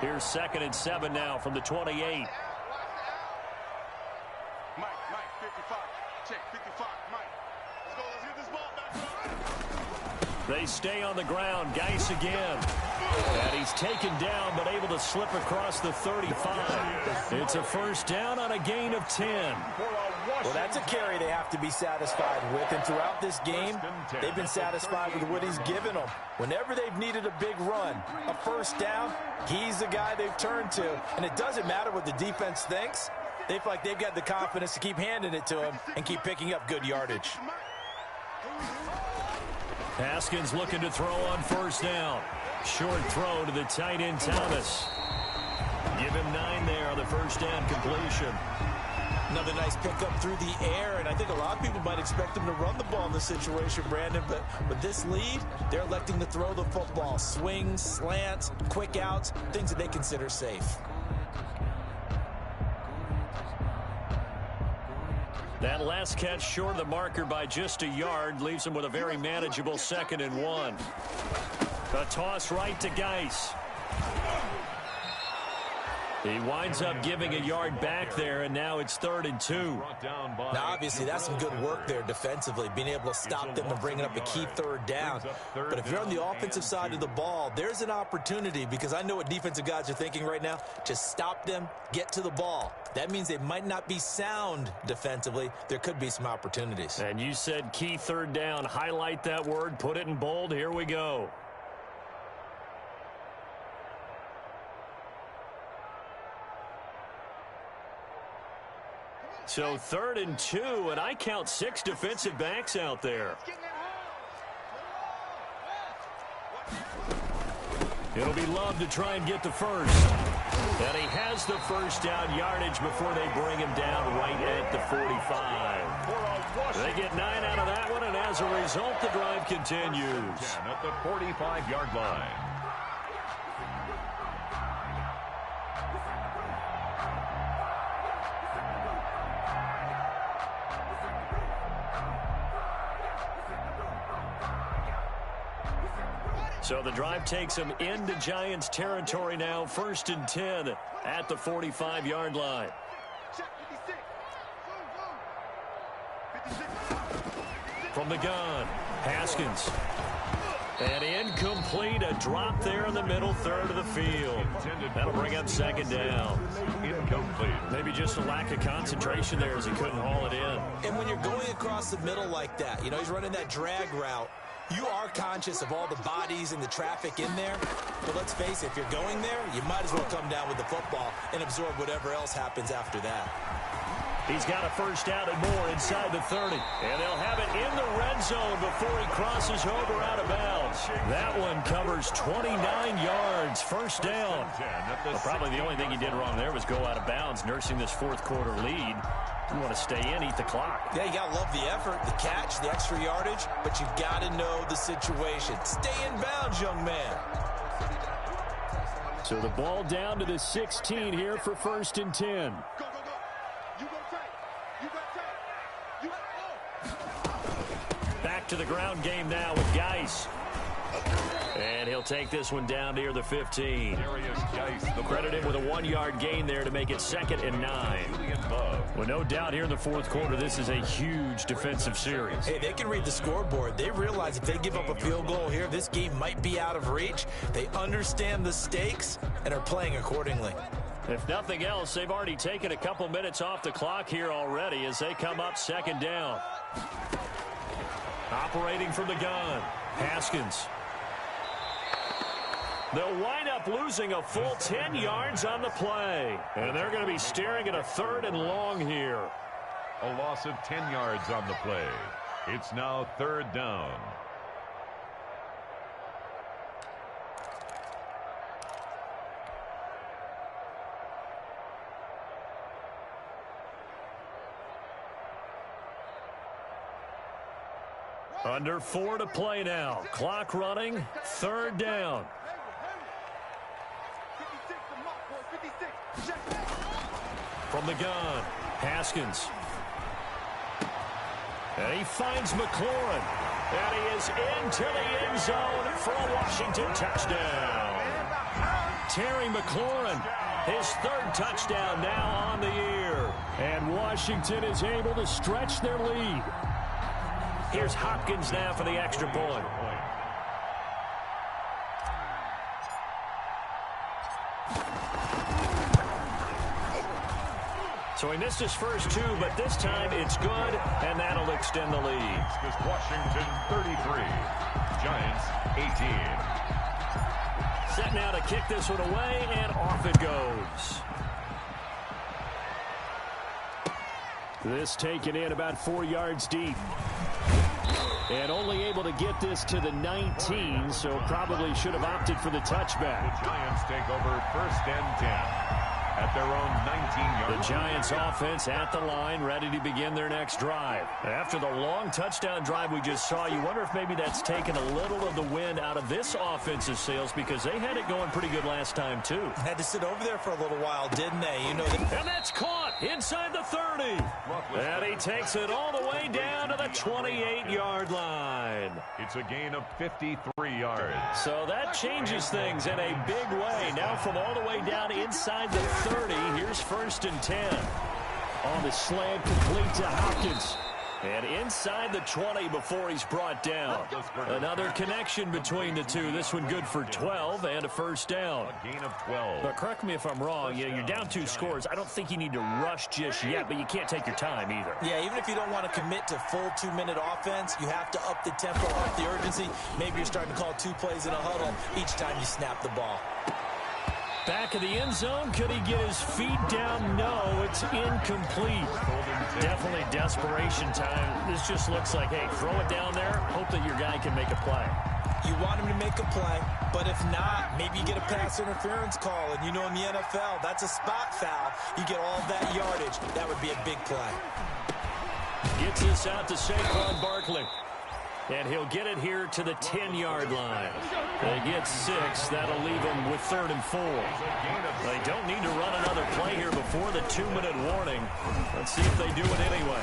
Here's 2nd and 7 now from the 28. Mike, 55. Check, 55. Mike. Let's go. Let's get this ball back. They stay on the ground. Geis again. And he's taken down, but able to slip across the 35. It's a first down on a gain of 10. Well, that's a carry they have to be satisfied with. And throughout this game, they've been satisfied with what he's given them. Whenever they've needed a big run, a first down, he's the guy they've turned to. And it doesn't matter what the defense thinks. They feel like they've got the confidence to keep handing it to him and keep picking up good yardage. Haskins looking to throw on first down. Short throw to the tight end Thomas. Give him 9 there on the first down completion. Another nice pickup through the air, and I think a lot of people might expect him to run the ball in this situation, Brandon, but with this lead, they're electing to throw the football. Swings, slants, quick outs, things that they consider safe. That last catch short of the marker by just a yard leaves him with a very manageable 2nd and 1. A toss right to Geis. He winds up giving a yard back there, and now it's 3rd and 2. Now, obviously, that's some good work there defensively, being able to stop them and bringing up a key 3rd down. But if you're on the offensive side of the ball, there's an opportunity, because I know what defensive guys are thinking right now. Just stop them, get to the ball. That means they might not be sound defensively. There could be some opportunities. And you said key 3rd down. Highlight that word, put it in bold. Here we go. So 3rd and 2, and I count 6 defensive backs out there. It'll be Love to try and get the first. And he has the first down yardage before they bring him down right at the 45. They get 9 out of that one, and as a result, the drive continues. At the 45-yard line. So the drive takes him into Giants territory now. 1st and 10 at the 45-yard line. From the gun, Haskins. And incomplete, a drop there in the middle 3rd of the field. That'll bring up 2nd down. Incomplete. Maybe just a lack of concentration there as he couldn't haul it in. And when you're going across the middle like that, you know, he's running that drag route. You are conscious of all the bodies and the traffic in there. But let's face it, if you're going there, you might as well come down with the football and absorb whatever else happens after that. He's got a first down and more inside the 30. And they'll have it in the red zone before he crosses over out of bounds. That one covers 29 yards. First down. Well, probably the only thing he did wrong there was go out of bounds, nursing this 4th quarter lead. You want to stay in, eat the clock. Yeah, you got to love the effort, the catch, the extra yardage, but you've got to know the situation. Stay in bounds, young man. So the ball down to the 16 here for 1st and 10. Go, go, go. You go tight. You got tight. You got Back to the ground game now with Geis. And he'll take this one down near the 15. Credit him with a 1-yard gain there to make it 2nd and 9. Well, no doubt here in the 4th quarter, this is a huge defensive series. Hey, they can read the scoreboard. They realize if they give up a field goal here, this game might be out of reach. They understand the stakes and are playing accordingly. If nothing else, they've already taken a couple minutes off the clock here already as they come up 2nd down. Operating from the gun, Haskins. They'll wind up losing a full 10 yards on the play. And they're going to be staring at a 3rd and long here. A loss of 10 yards on the play. It's now 3rd down. Under 4 to play now. Clock running. 3rd down. From the gun, Haskins. And he finds McLaurin. And he is into the end zone for a Washington touchdown. Terry McLaurin, his 3rd touchdown now on the year. And Washington is able to stretch their lead. Here's Hopkins now for the extra point. So he missed his first two, but this time it's good, and that'll extend the lead. It's Washington 33, Giants 18. Set now to kick this one away, and off it goes. This taken in about 4 yards deep. And only able to get this to the 19, so probably should have opted for the touchback. The Giants take over 1st and 10 at their own 19-yard. The Giants offense at the line, ready to begin their next drive. After the long touchdown drive we just saw, you wonder if maybe that's taken a little of the wind out of this offensive sails, because they had it going pretty good last time too. Had to sit over there for a little while, didn't they? You know. And that's caught inside the 30. And he takes it all the way down to the 28-yard line. It's a gain of 53 yards. So that changes things in a big way. Now from all the way down inside the 30, here's 1st and 10. On the slant, complete to Hopkins. And inside the 20 before he's brought down. Another connection between the two. This one good for 12 and a 1st down. A gain of 12. But correct me if I'm wrong. You're down 2 scores. I don't think you need to rush just yet, but you can't take your time either. Yeah, even if you don't want to commit to full 2-minute offense, you have to up the tempo, up the urgency. Maybe you're starting to call 2 plays in a huddle each time you snap the ball. Back of the end zone. Could he get his feet down? No, it's incomplete. Definitely desperation time. This just looks like, hey, throw it down there. Hope that your guy can make a play. You want him to make a play, but if not, maybe you get a pass interference call. And you know in the NFL, that's a spot foul. You get all that yardage. That would be a big play. Gets this out to Saquon Barkley. And he'll get it here to the 10-yard line. They get 6. That'll leave them with 3rd and 4. They don't need to run another play here before the 2-minute warning. Let's see if they do it anyway.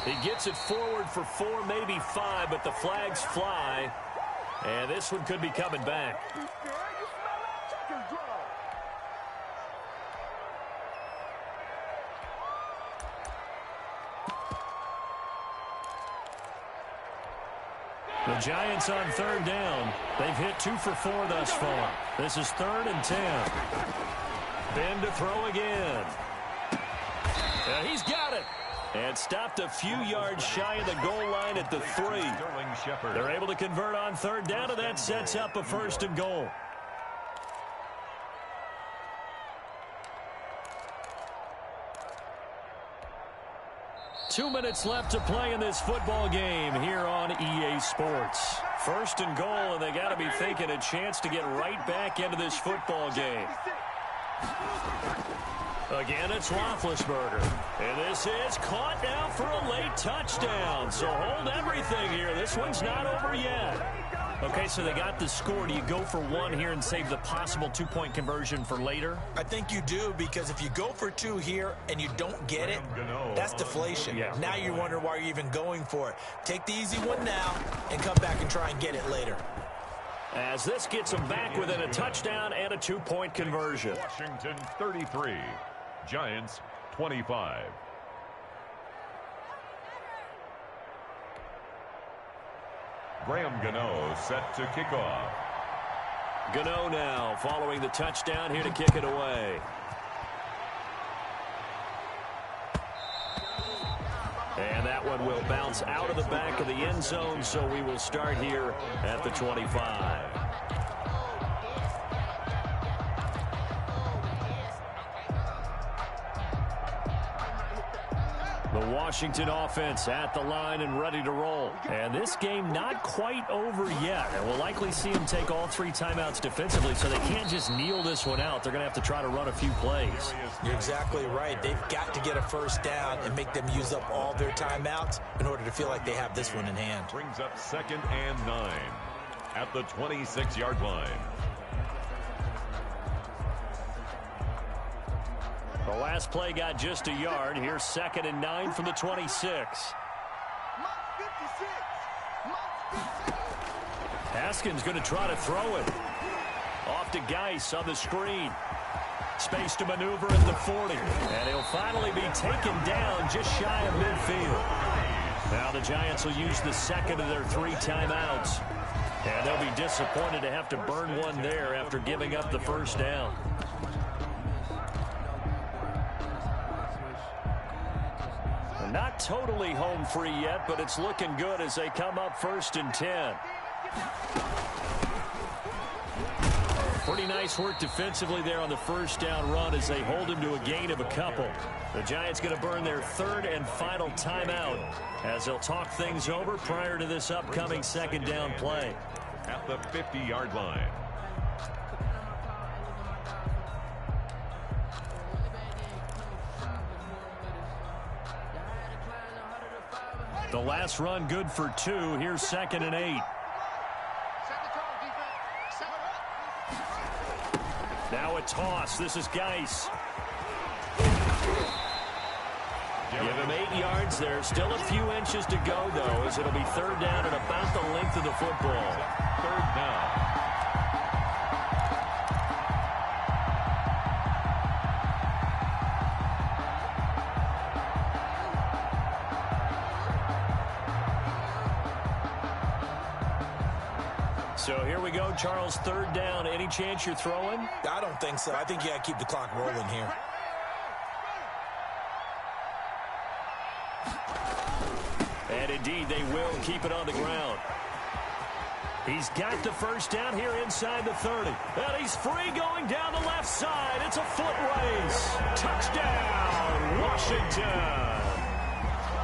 He gets it forward for 4, maybe 5, but the flags fly. And this one could be coming back. The Giants on 3rd down. They've hit 2 for 4 thus far. This is 3rd and 10. Ben to throw again. And he's got it. And stopped a few yards shy of the goal line at the 3. They're able to convert on 3rd down, and that sets up a 1st and goal. Two minutes left to play in this football game here on EA Sports. 1st and goal, and they got to be thinking a chance to get right back into this football game. Again, it's Roethlisberger. And this is caught now for a late touchdown. So hold everything here. This one's not over yet. Okay, so they got the score. Do you go for 1 here and save the possible 2-point conversion for later? I think you do, because if you go for 2 here and you don't get it, that's deflation. Yeah. Now you wonder why you're even going for it. Take the easy one now and come back and try and get it later. As this gets them back within a touchdown and a 2-point conversion. Washington 33, Giants 25. Graham Gano set to kick off. Gano now following the touchdown here to kick it away. And that one will bounce out of the back of the end zone, so we will start here at the 25. The Washington offense at the line and ready to roll. And this game not quite over yet. And we'll likely see them take all 3 timeouts defensively, so they can't just kneel this one out. They're going to have to try to run a few plays. You're exactly right. They've got to get a 1st down and make them use up all their timeouts in order to feel like they have this one in hand. Brings up 2nd and 9 at the 26-yard line. The last play got just a yard. Here's 2nd and 9 from the 26. Haskins going to try to throw it. Off to Geis on the screen. Space to maneuver at the 40. And he'll finally be taken down just shy of midfield. Now the Giants will use the 2nd of their 3 timeouts. And they'll be disappointed to have to burn one there after giving up the 1st down. Not totally home free yet, but it's looking good as they come up 1st and 10. Pretty nice work defensively there on the first down run as they hold him to a gain of a couple. The Giants going to burn their 3rd and final timeout as they'll talk things over prior to this upcoming 2nd down play. At the 50-yard line. The last run good for 2. Here's 2nd and 8. Now a toss. This is Geis. Give him 8 yards there. Still a few inches to go, though, as it'll be 3rd down and about the length of the football. 3rd down. So here we go, Charles, 3rd down. Any chance you're throwing? I don't think so. I think you got to keep the clock rolling here. And indeed, they will keep it on the ground. He's got the 1st down here inside the 30. And he's free going down the left side. It's a foot race. Touchdown, Washington.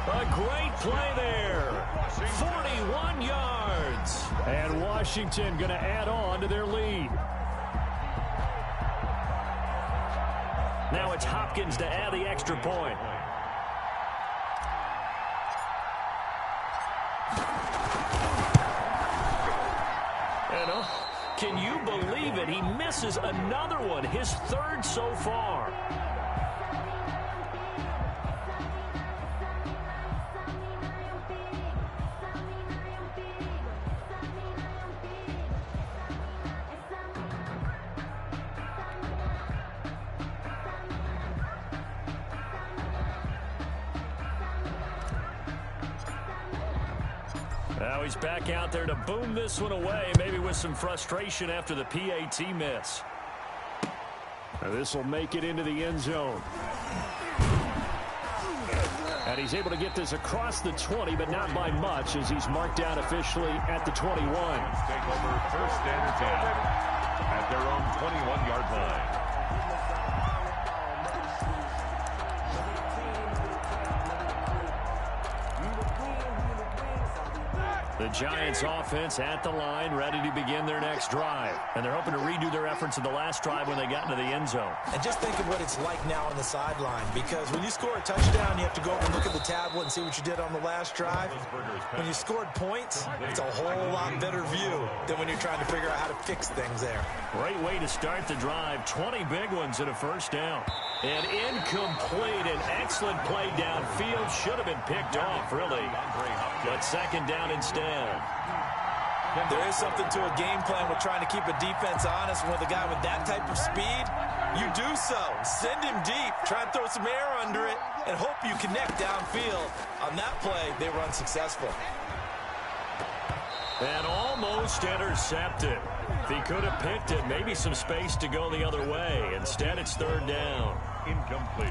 A great play there. 41 yards. And Washington going to add on to their lead. Now it's Hopkins to add the extra point. And can you believe it? He misses another one, his 3rd so far. Now he's back out there to boom this one away, maybe with some frustration after the PAT miss. This will make it into the end zone. And he's able to get this across the 20, but not by much, as he's marked down officially at the 21. Take over 1st and 10 at their own 21-yard line. The Giants offense at the line, ready to begin their next drive. And they're hoping to redo their efforts in the last drive when they got into the end zone. And just think of what it's like now on the sideline, because when you score a touchdown, you have to go over and look at the tablet and see what you did on the last drive. When you scored points, it's a whole lot better view than when you're trying to figure out how to fix things there. Great way to start the drive. 20 big ones and a 1st down. And incomplete. An excellent play downfield. Should have been picked off, really. But 2nd down instead. There is something to a game plan with trying to keep a defense honest. With a guy with that type of speed, you do so. Send him deep. Try and throw some air under it and hope you connect downfield. On that play, they were unsuccessful. And almost intercepted. If he could have picked it, maybe some space to go the other way. Instead, it's 3rd down. Incomplete.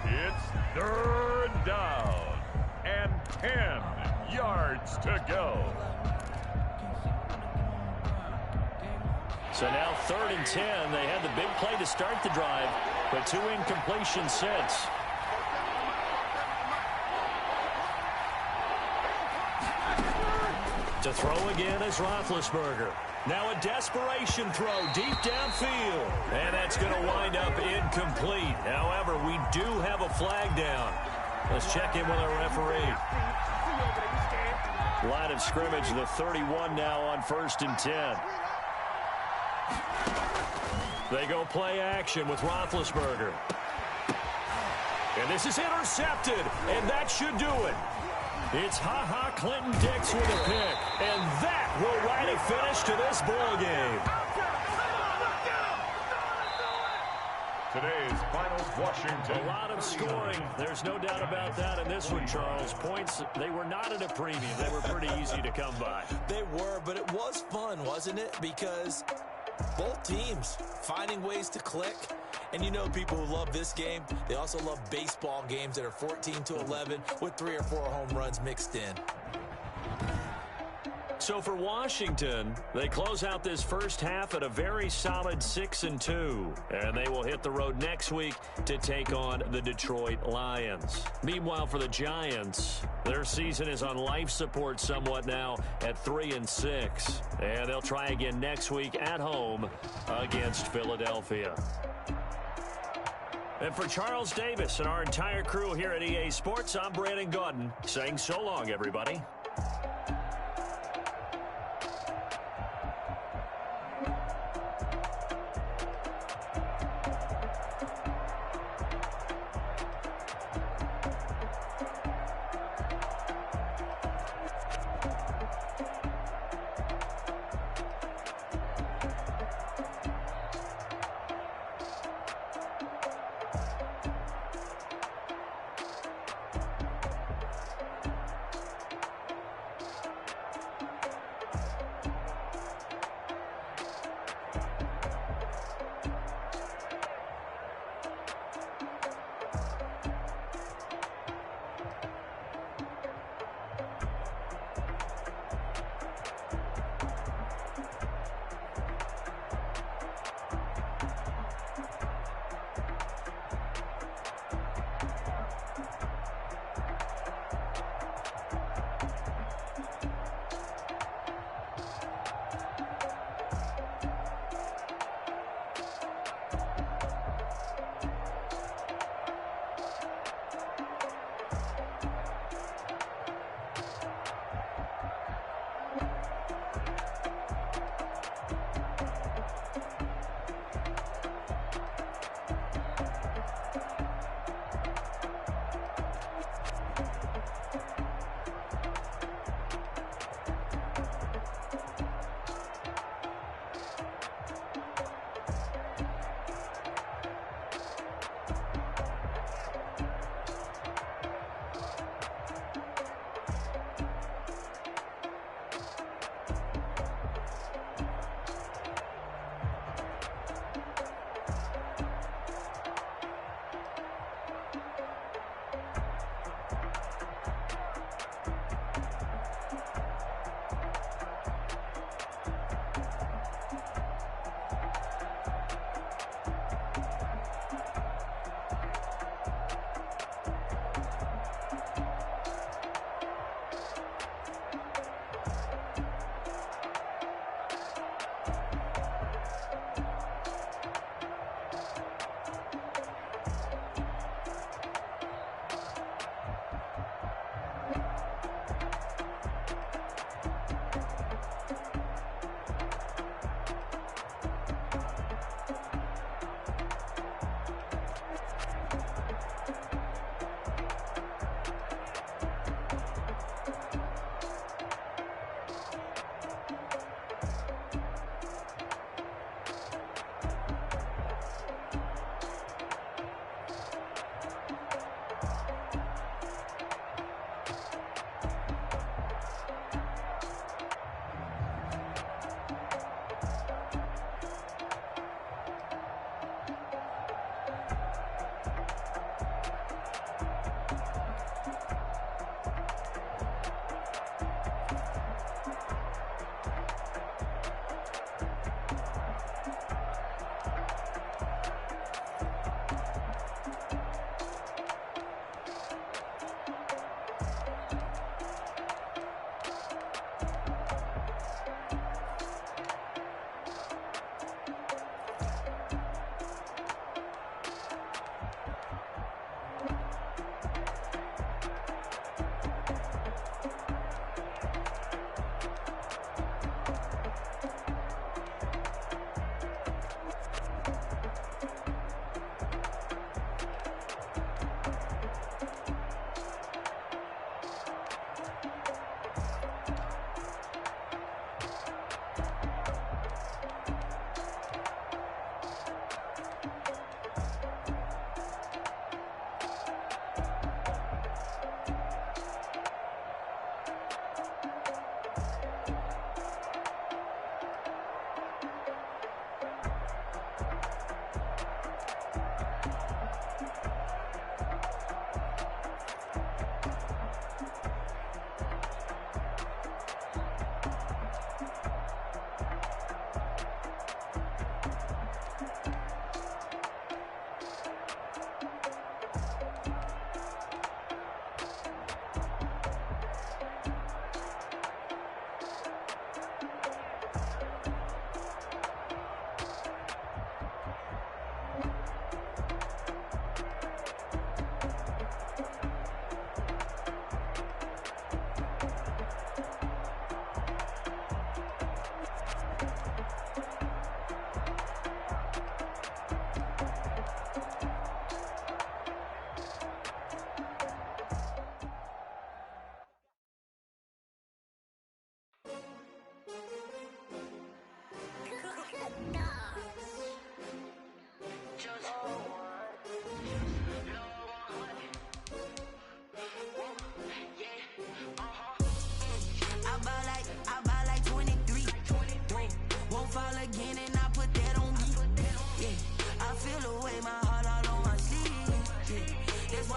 It's 3rd down and 10 yards to go. So now 3rd and 10. They had the big play to start the drive, but 2 incompletions since. To throw again is Roethlisberger. Now a desperation throw deep downfield. And that's going to wind up incomplete. However, we do have a flag down. Let's check in with our referee. Line of scrimmage, the 31 now on 1st and 10. They go play action with Roethlisberger. And this is intercepted, and that should do it. It's Ha-Ha Clinton-Dix with a pick, and that will write a finish to this ball game. Today's finals, Washington. A lot of scoring. There's no doubt about that in this one, Charles. Points, they were not at a premium. They were pretty easy to come by. They were, but it was fun, wasn't it? Because both teams finding ways to click And you know people who love this game, they also love baseball games that are 14-11 with 3 or 4 home runs mixed in. So for Washington, they close out this first half at a very solid 6-2. And they will hit the road next week to take on the Detroit Lions. Meanwhile, for the Giants, their season is on life support somewhat now at 3-6. And they'll try again next week at home against Philadelphia. And for Charles Davis and our entire crew here at EA Sports, I'm Brandon Gaudin saying so long, everybody.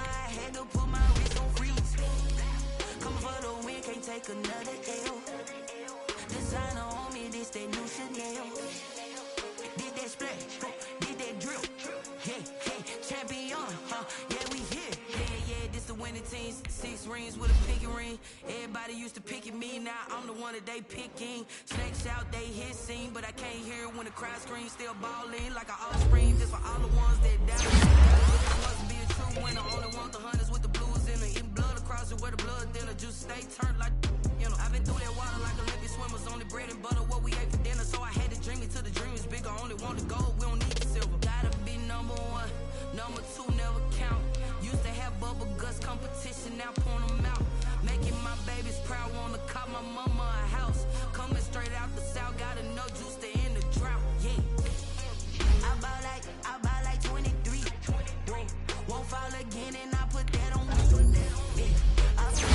I had to put my wrist on freeze. Come for the win, can't take another L. Designer on me, this that new Chanel. Did that splash, did that drill. Yeah, champion, yeah, we here. Yeah, this the winning team. 6 rings with a pinky ring. Everybody used to picking me, now I'm the one that they picking. Snakes out, they hit scene, but I can't hear when the crowd screams. Still balling like an offspring, just for all the ones that die. Must be a true winner, only want the hunters with the blues in it. Eating blood across it where the blood dinner, just stay turned like, you know. I've been through that water like Olympic swimmers, only bread and butter, what we ate for dinner. So I had to dream it till the dream is bigger, only want the gold, we don't need the silver. Gotta be number 1, number 2 never count. Used to have bubble guts competition, now point them out. Making my babies proud, wanna call my mama a house. Coming straight out the south, got enough juice to end the drought, yeah. I buy like 23. Won't fall again and I put that on me. Yeah. I put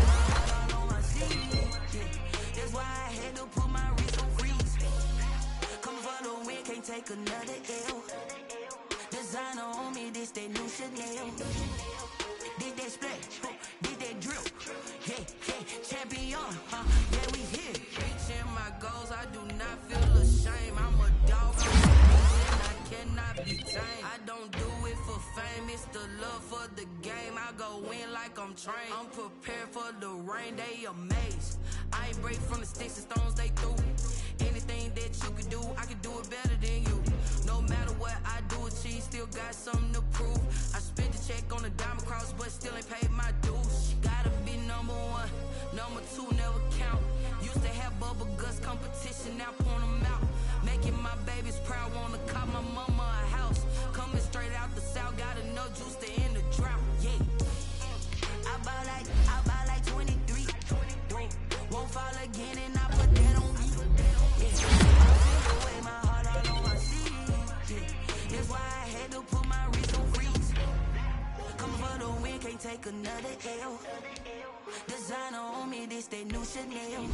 my heart all on my sleeve. Yeah. That's why I had to put my wrist on freeze. Coming for the win, can't take another L. Designer on me, this that new Chanel. Did that splash, did that drill. Yeah, champion, yeah, we here. Reaching my goals, I do not feel ashamed. I'm a dog, I cannot be tamed. I don't do it for fame, it's the love for the game. I go in like I'm trained. I'm prepared for the rain, they amazed. I ain't break from the sticks and stones they threw. Anything that you can do, I can do it better than you. No matter what I do, achieve, still got something to prove. I spent the check on the diamond cross, but still ain't paid my dues. Gotta be number 1, number 2 never count. Used to have bubble guts competition, now point them out. Making my babies proud, wanna call my mama a house. Coming straight out the south, got enough juice to end the drought, yeah. I buy like 23. Won't fall again and I put that on me. Yeah. I feel the way my heart all on my sleeve. Yeah. That's why I had to put my wrist on freeze. Come for the win, can't take another L. Designer on me, this that new Chanel.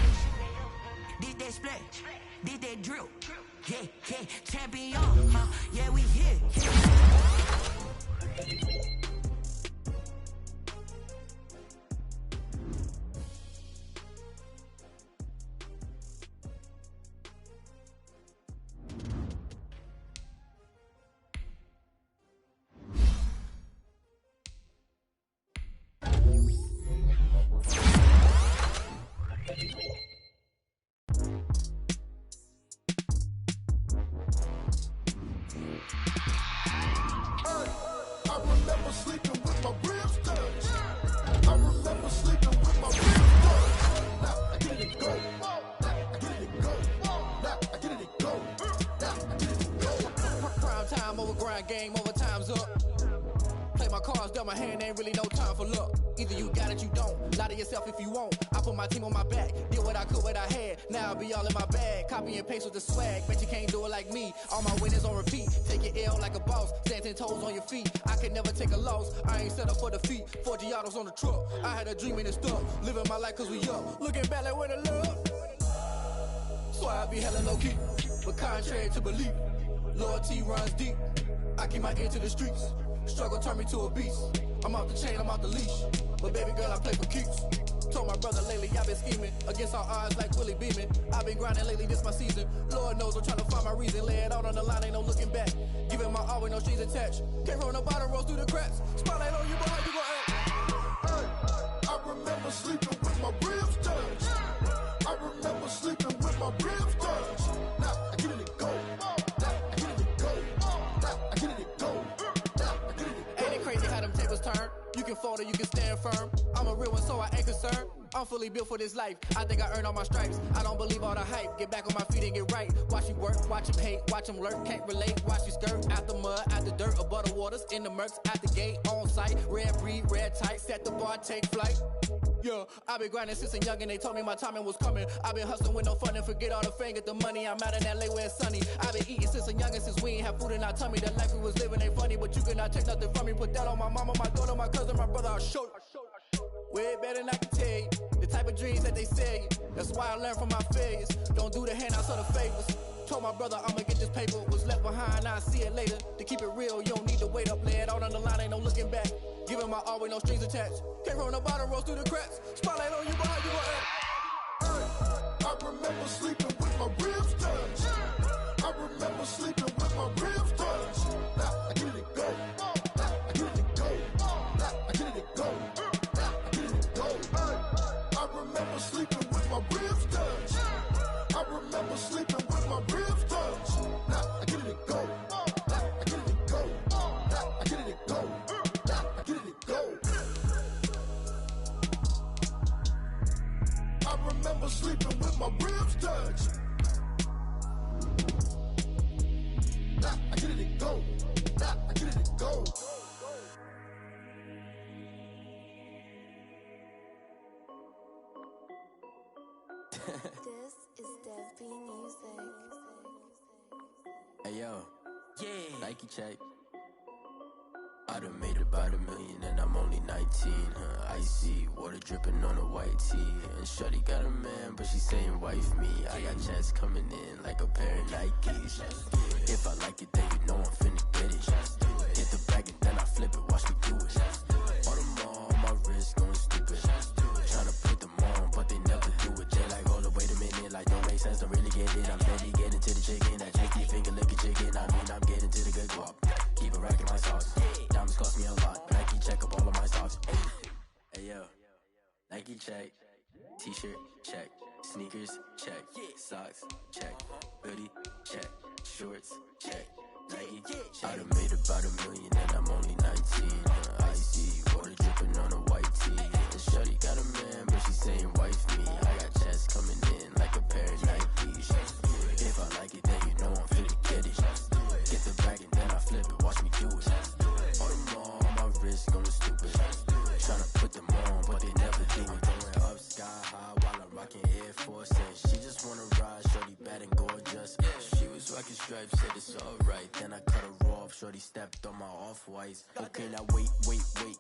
Did that splash, did that drill. Yeah, champion, yeah, we here. Game over, time's up. Play my cards, dealt my hand, ain't really no time for luck. Either you got it, you don't. Lie to yourself if you won't. I put my team on my back, did what I could, what I had. Now I'll be all in my bag. Copy and paste with the swag. Bet you can't do it like me. All my winners on repeat. Take your L like a boss. Stand 10 toes on your feet. I can never take a loss. I ain't set up for defeat. 4 Giottos on the truck. I had a dream and it's stuck. Living my life cause we up. Looking back like where the love. So I be hella low key. But contrary to belief, loyalty runs deep. I keep my ear to the streets. Struggle turned me to a beast. I'm off the chain, I'm off the leash. But baby girl, I play for keeps. Told my brother lately, I've been scheming. Against all odds like Willie Beeman. I've been grinding lately, this my season. Lord knows I'm trying to find my reason. Lay it out on the line, ain't no looking back. Giving my all with no strings attached. Came from the bottom, rose through the cracks. Spotlight on you, but how you gon' act? Hey, I remember sleeping with my ribs touched. I remember sleeping with my ribs touched. Now I get it to go. Turn. You can fold or you can stand firm. I'm a real one, so I ain't concerned. I'm fully built for this life. I think I earned all my stripes. I don't believe all the hype. Get back on my feet and get right. Watch you work, watch him hate, watch him lurk. Can't relate, watch you skirt. Out the mud, out the dirt, above the waters, in the murks, out the gate, on site. Red breed, red tight, set the bar, take flight. Yeah, I've been grinding since a young and they told me my timing was coming. I've been hustling with no fun and forget all the fame, get the money. I'm out in LA where it's sunny. I've been eating since a young and since we ain't have food in our tummy. The life we was living ain't funny, but you cannot take nothing from me. Put that on my mama, my daughter, my cousin, my brother, I'll show you. Way better than I can tell you. The type of dreams that they sell you. That's why I learned from my failures. Don't do the handouts or the favors. Told my brother I'ma get this paper. Was left behind, I'll see it later. To keep it real, you don't need to wait up. Lay it out on the line, ain't no looking back. Giving my all with no strings attached. Came from the bottom, rose through the cracks. Spotlight on you, but how you gon' act? I remember sleeping with my ribs touched. I remember sleeping with my ribs touched. Now I get it go. I get it go. I get it go. I get it go. I remember sleeping with my ribs touched. I remember sleeping with my ribs touched. Now I get it go. I get it go. I get it go. I get it go. I remember sleeping with my ribs touched. I get it go. I get it go. This is Dev B Music. Hey yo, yeah, Nike check. I done made about $1 million and I'm only 19. Icy water dripping on a white tee. And shawty got a man, but she saying wife me. I got chats coming in like a pair of Nikes. If I like it, then you know I'm finna get it. Hit the bag and then I flip it, watch me do it. All them all on my wrist going stupid. Tryna put them on, but they never do it. They like, hold up, wait a minute, like don't make sense, don't really get it. I'm steady getting to the chicken, that tasty finger licking chicken. I mean, I'm getting to the good guap. Keep it racking my sauce. Diamonds cost me a lot. Nike check up all of my stocks. Hey yo, Nike check. T-shirt check. Sneakers check. Socks check. Hoodie check. Shorts check. Nike check. I done made about $1 million and I'm only 19. Icy water dripping on a white tee. And shawty got a man, but she saying wife me. I got chats coming in like a pair of Nikes. If I like it, then you know I'm finna get it. Get the bag and then I flip it, watch me do it. All them all on my wrist going stupid. Tryna put them on, but they never do it. Going up sky high while I'm rocking Air Force. And she just wanna ride, shorty bad and gorgeous. She was rocking stripes, said it's alright. Then I cut her off, shorty stepped on my off-whites. Okay, now wait.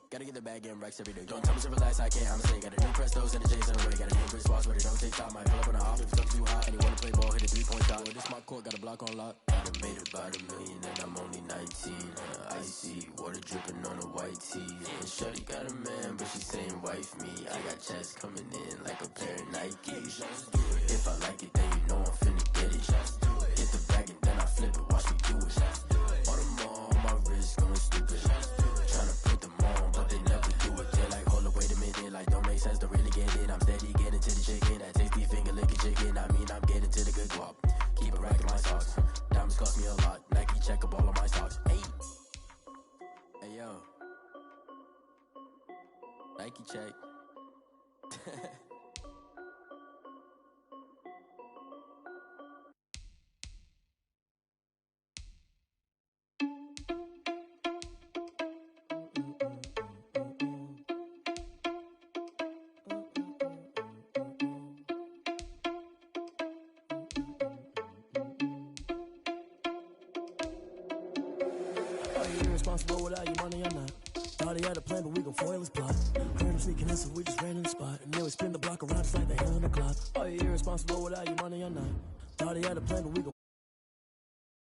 Gotta get the bag and racks every day. Don't tell me to relax, I can't, I'm saying. Got a new Prestos and a Jason away. Got a new wristwatch, but it don't take time. Might pull up on the hop if it's too hot. And you wanna play ball, hit a 3-point shot. Well, this my court, got a block on lock. I done made about $1 million and I'm only 19. Icy water dripping on a white tee. And shawty got a man, but she saying wife me. I got chats coming in like a pair of Nikes. If I like it, then you know I'm finna get it. Hit the bag and then I flip it, watch me do it. All them all on my wrist going stupid. Tryna put them on, but they never do it. They're like, hold up, wait a minute, like don't make sense, don't really get it. I'm steady getting to the chicken, that tasty finger licking chicken. I mean, I'm getting to the good guap. Keep it racking my sauce. Diamonds cost me a lot. Nike check up all of my stocks. Hey yo, Nike check. Irresponsible without your money or not. Thought he had a plan, but we gon' foil his plot. Heard him sneaking in, so we just ran in the spot. And then we spin the block around just like the hand on the clock. Are you irresponsible without your money or not? Thought he had a plan, but we gon'